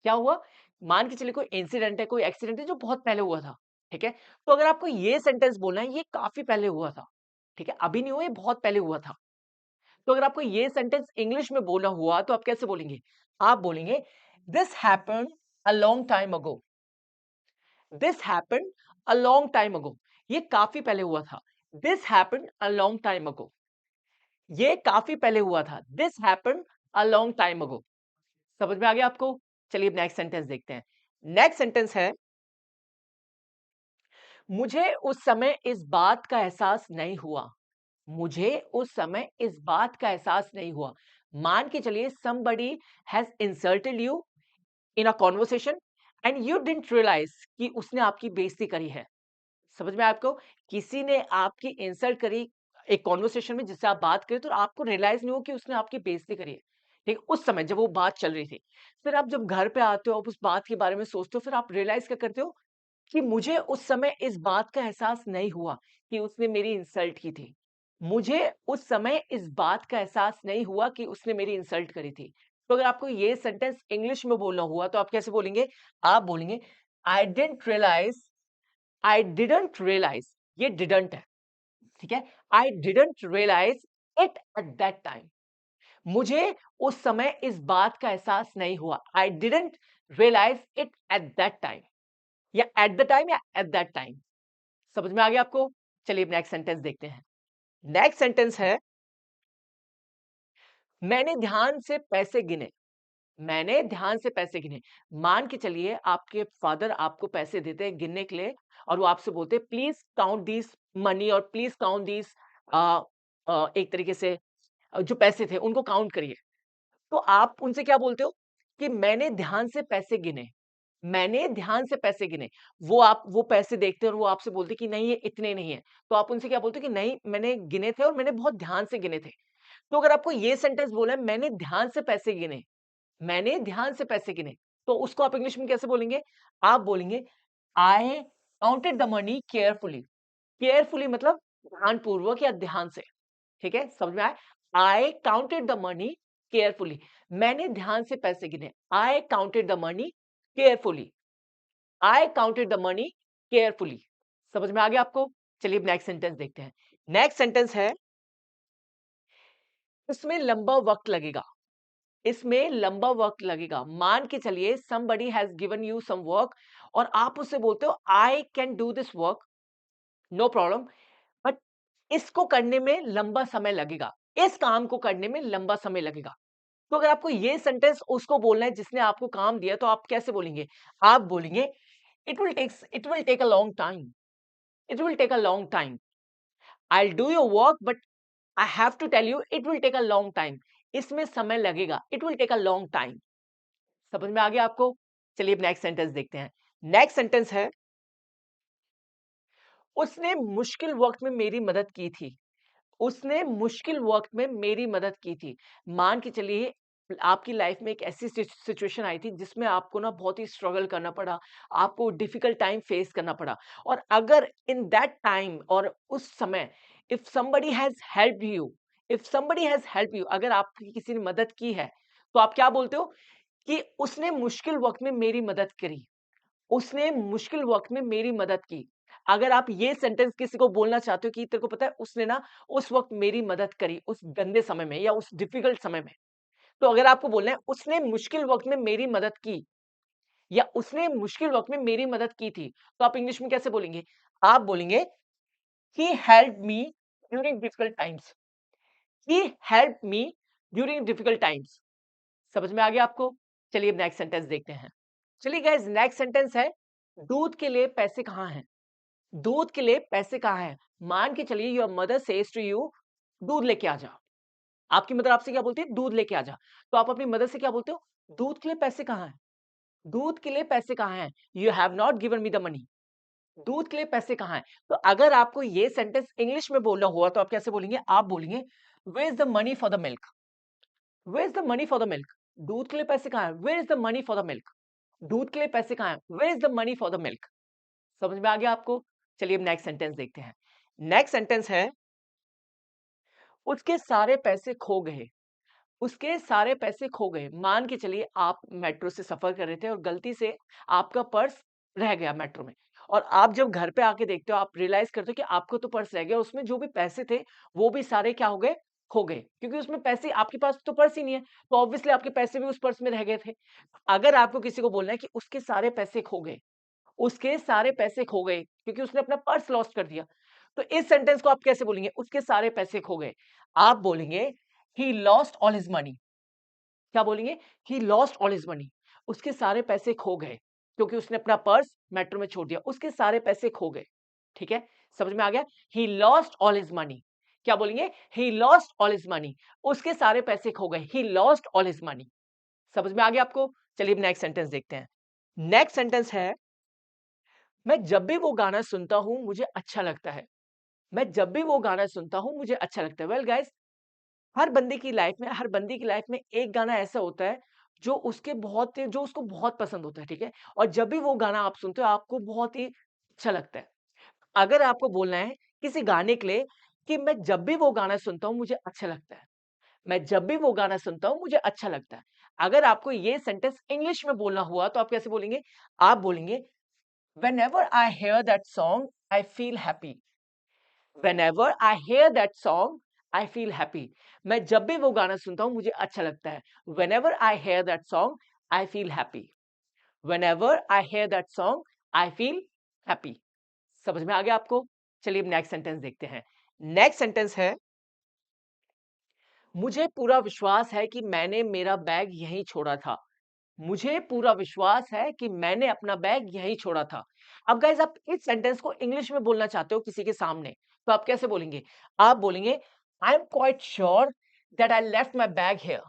क्या हुआ? मान के चलिए कोई इंसिडेंट है, कोई एक्सीडेंट है जो बहुत पहले हुआ था, ठीक है? तो अगर आपको ये सेंटेंस बोलना है, ये काफी पहले हुआ था, ठीक है? अभी नहीं हुआ, ये बहुत पहले हुआ था। तो अगर आपको ये सेंटेंस इंग्लिश में बोलना हुआ तो आप कैसे बोलेंगे? आप बोलेंगे this happened a long time ago, this happened a long time ago. ये काफी पहले हुआ था। This happened a long time ago. ये काफी पहले हुआ था। This happened a long time ago. समझ में आ गया आपको? चलिए अब नेक्स्ट सेंटेंस देखते हैं। नेक्स्ट सेंटेंस है, मुझे उस समय इस बात का एहसास नहीं हुआ, मुझे उस समय इस बात का एहसास नहीं हुआ। मान के चलिए somebody has insulted you in a conversation and you didn't realize कि उसने आपकी बेइज्जती करी है। समझ में आया आपको? किसी ने आपकी इंसल्ट करी एक कॉन्वर्सेशन में जिससे आप बात करें तो आपको रियलाइज नहीं हो कि उसने आपकी बेइज्जती करी है। ठीक, उस समय जब वो बात चल रही थी। फिर आप जब घर पे आते हो, आप उस बात के बारे में सोचते हो, फिर आप रियलाइज क्या करते हो कि मुझे उस समय इस बात का एहसास नहीं हुआ कि उसने मेरी इंसल्ट की थी। मुझे उस समय इस बात का एहसास नहीं हुआ कि उसने मेरी इंसल्ट करी थी। तो अगर आपको ये सेंटेंस इंग्लिश में बोलना हुआ तो आप कैसे बोलेंगे? आप बोलेंगे I didn't realise, I didn't realise, ये डिडंट है, ठीक है? I didn't realise it at that time. मुझे उस समय इस बात का एहसास नहीं हुआ। I didn't realise it at that time, या एट द टाइम या एट दैट टाइम। समझ में आ गया आपको? चलिए अब नेक्स्ट सेंटेंस देखते हैं। नेक्स्ट सेंटेंस है, मैंने ध्यान से पैसे गिने, मैंने ध्यान से पैसे गिने। मान के चलिए आपके फादर आपको पैसे देते हैं गिनने के लिए और वो आपसे बोलते हैं प्लीज काउंट दिस मनी और प्लीज काउंट दिस, एक तरीके से जो पैसे थे उनको काउंट करिए। तो आप उनसे क्या बोलते हो कि मैंने ध्यान से पैसे गिने, मैंने ध्यान से पैसे गिने। वो पैसे देखते हैं और वो आपसे बोलते हैं कि नहीं ये इतने नहीं है। तो आप उनसे क्या बोलते हो कि नहीं मैंने गिने थे और मैंने बहुत ध्यान से गिने थे। तो अगर आपको ये सेंटेंस बोला है मैंने ध्यान से पैसे गिने, मैंने ध्यान से पैसे गिने, तो उसको आप इंग्लिश में कैसे बोलेंगे? आप बोलेंगे I counted the money carefully. Carefully मतलब ध्यानपूर्वक या ध्यान से, ठीक है? समझ में आया? I counted the money carefully. मैंने ध्यान से पैसे गिने। I counted the money carefully. I counted the money carefully. समझ में आ गया आपको? चलिए अब नेक्स्ट सेंटेंस देखते हैं। नेक्स्ट सेंटेंस है, इसमें लंबा वक्त लगेगा, इसमें लंबा वक्त लगेगा। मान के चलिए somebody has given you some work और आप उससे बोलते हो I can do this work, no problem, but इसको करने में लंबा समय लगेगा, इस काम को करने में लंबा समय लगेगा। तो अगर आपको ये सेंटेंस उसको बोलना है जिसने आपको काम दिया तो आप कैसे बोलेंगे? आप बोलेंगे it will take a long time, it will take a long time, I'll do your work but I have to tell you it will take a long time, इसमें समय लगेगा, it will take a long time। समझ में आ गया आपको? चलिए अब नेक्स्ट सेंटेंस देखते हैं। नेक्स्ट सेंटेंस है, उसने मुश्किल वक्त में मेरी मदद की थी, उसने मुश्किल वक्त में मेरी मदद की थी। मान के चलिए आपकी लाइफ में एक ऐसी सिचुएशन आई थी जिसमें आपको ना बहुत ही स्ट्रगल करना पड़ा, आपको डिफिकल्ट टाइम फेस करना पड़ा और अगर इन दैट टाइम और उस समय if somebody has help you, if somebody has help you, अगर आपकी किसी ने मदद की है तो आप क्या बोलते हो कि उसने मुश्किल वक्त में मेरी मदद करी, उसने मुश्किल वक्त में मेरी मदद की। अगर आप ये सेंटेंस किसी को बोलना चाहते हो कि तेरे को पता है उसने ना उस वक्त मेरी मदद करी उस गंदे समय में या उस डिफिकल्ट समय में, तो अगर आपको बोलना है उसने मुश्किल वक्त में मेरी मदद की या उसने मुश्किल वक्त में मेरी मदद की थी, तो आप इंग्लिश में कैसे बोलेंगे? आप बोलेंगे he help me during difficult times, he help me during difficult times. समझ में आ गया आपको? चलिए अब नेक्स्ट सेंटेंस देखते हैं। चलिए गाइस नेक्स्ट सेंटेंस है, दूध के लिए पैसे कहाँ हैं? दूध के लिए पैसे कहाँ हैं? मान के चलिए your mother says to you दूध लेके आ जा। आपकी मदर आपसे क्या बोलती है? दूध लेके आ जा। तो आप अपनी मदर से क्या बोलते हो? दूध के लिए पैसे कहाँ हैं? दूध के लिए पैसे कहाँ हैं? You have not given me the money. दूध के लिए पैसे कहाँ हैं? तो अगर आपको ये सेंटेंस इंग्लिश में बोलना हुआ तो आप कैसे बोलेंगे? आप बोलेंगे where is the money for the milk? Where is the money for the milk? दूध के लिए पैसे कहाँ हैं? Where is the money for the milk? दूध के लिए पैसे कहाँ हैं? Where is the money for the milk? समझ में आ गया आपको? चलिए अब नेक्स्ट सेंटेंस देखते हैं। नेक्स्ट सेंटेंस है उसके सारे पैसे खो गए। उसके सारे पैसे खो गए। मान के चलिए आप मेट्रो से सफर कर रहे थे और गलती से आपका पर्स रह गया मेट्रो में। और आप जब घर पे आके देखते हो, आप रियलाइज करते हो कि आपको तो पर्स रह गया, उसमें जो भी पैसे थे वो भी सारे क्या हो गए? खो गए। क्योंकि उसमें पैसे, आपके पास तो पर्स ही नहीं है, तो ऑब्वियसली आपके पैसे भी उस पर्स में रह गए थे। अगर आपको किसी को बोलना है कि उसके सारे पैसे खो गए, उसके सारे पैसे खो गए क्योंकि उसने अपना पर्स लॉस्ट कर दिया, तो इस सेंटेंस को आप कैसे बोलेंगे? उसके सारे पैसे खो गए। आप बोलेंगे he lost all his money. क्या बोलेंगे? He lost all his money. उसके सारे पैसे खो गए क्योंकि उसने अपना पर्स मेट्रो में छोड़ दिया। उसके सारे पैसे खो गए। ठीक है? समझ में आ गया? He lost all his money. क्या बोलेंगे? He lost all his money. उसके सारे पैसे खो गए। He lost all his money. समझ में आ गया आपको? चलिए अब नेक्स्ट सेंटेंस देखते हैं। नेक्स्ट सेंटेंस है मैं जब भी वो गाना सुनता हूं मुझे अच्छा लगता है। मैं जब भी वो गाना सुनता हूं मुझे अच्छा लगता है। वेल गाइस, हर बंदे की लाइफ में एक गाना ऐसा होता है जो उसको बहुत पसंद होता है, ठीक है? और जब भी वो गाना आप सुनते हो आपको बहुत ही अच्छा लगता है। अगर आपको बोलना है किसी गाने के लिए कि मैं जब भी वो गाना सुनता हूँ मुझे अच्छा लगता है। मैं जब भी वो गाना सुनता हूँ मुझे अच्छा लगता है। अगर आपको ये सेंटेंस इंग्लिश में बोलना हुआ तो आप कैसे बोलेंगे? आप बोलेंगे whenever I hear that song I feel happy. Whenever I hear that song, I feel happy. मैं जब भी वो गाना सुनता हूँ मुझे अच्छा लगता है। Whenever I hear that song, I feel happy. Whenever I hear that song, I feel happy. समझ में आ गया आपको? चलिए अब नेक्स्ट सेंटेंस देखते हैं। नेक्स्ट सेंटेंस है मुझे पूरा विश्वास है कि मैंने मेरा बैग यहीं छोड़ा था। मुझे पूरा विश्वास है कि मैंने अपना बैग यहीं छोड़ा था। अब गाइस आप इस सेंटेंस को इंग्लिश में बोलना चाहते हो किसी के सामने, तो आप कैसे बोलेंगे? आप बोलेंगे I am quite sure that I left my bag here.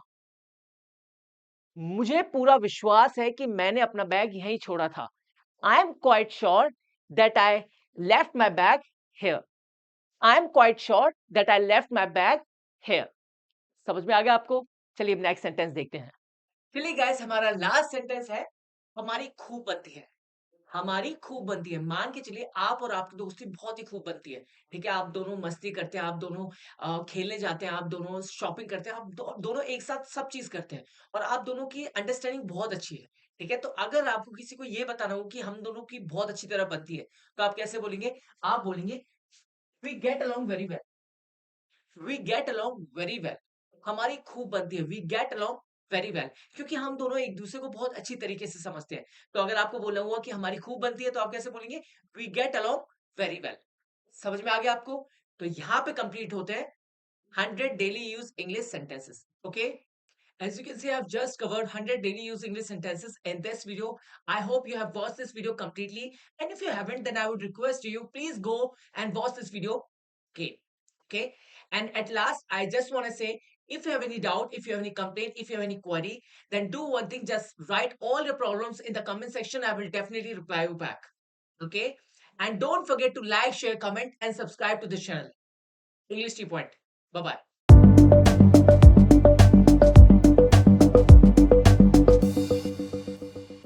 मुझे पूरा विश्वास है कि मैंने अपना बैग यहीं छोड़ा था। I am quite sure that I left my bag here. I am quite sure that I left my bag here. समझ में आ गया आपको? चलिए अब नेक्स्ट सेंटेंस देखते हैं। चलिए गाइस, हमारा लास्ट सेंटेंस है हमारी खूब बनती है। हमारी खूब बनती है। मान के चलिए आप और आपकी दोस्ती बहुत ही खूब बनती है। ठीक है? आप दोनों मस्ती करते हैं, आप दोनों खेलने जाते हैं, आप दोनों शॉपिंग करते हैं, आप दोनों एक साथ सब चीज़ करते हैं और आप दोनों की अंडरस्टैंडिंग बहुत अच्छी है। ठीक है? तो अगर आपको किसी को ये बताना हो कि हम दोनों की बहुत अच्छी तरह बनती है, तो आप कैसे बोलेंगे? आप बोलेंगे we get along very well. We get along very well. हमारी खूब बनती है। We get along very well, क्योंकि हम दोनों एक दूसरे को बहुत अच्छी तरीके से समझते हैं। तो अगर आपको बोलना हुआ कि हमारी खूब बनती है तो आप कैसे बोलेंगे? We get along very well. समझ में आ गया आपको? तो यहाँ पे कंप्लीट होते हैं 100 daily use English sentences. Okay, as you can see, I've just covered 100 daily use English sentences in this video. I hope you have watched this video completely. And if you haven't, then I would request you, please go and watch this video again. Okay. And at last, I just want to say, if you have any doubt, if you have any complaint, if you have any query, then do one thing, just write all your problems in the comment section. I will definitely reply you back. Okay. And don't forget to like, share, comment, and subscribe to the channel. English Tea Point. Bye-bye.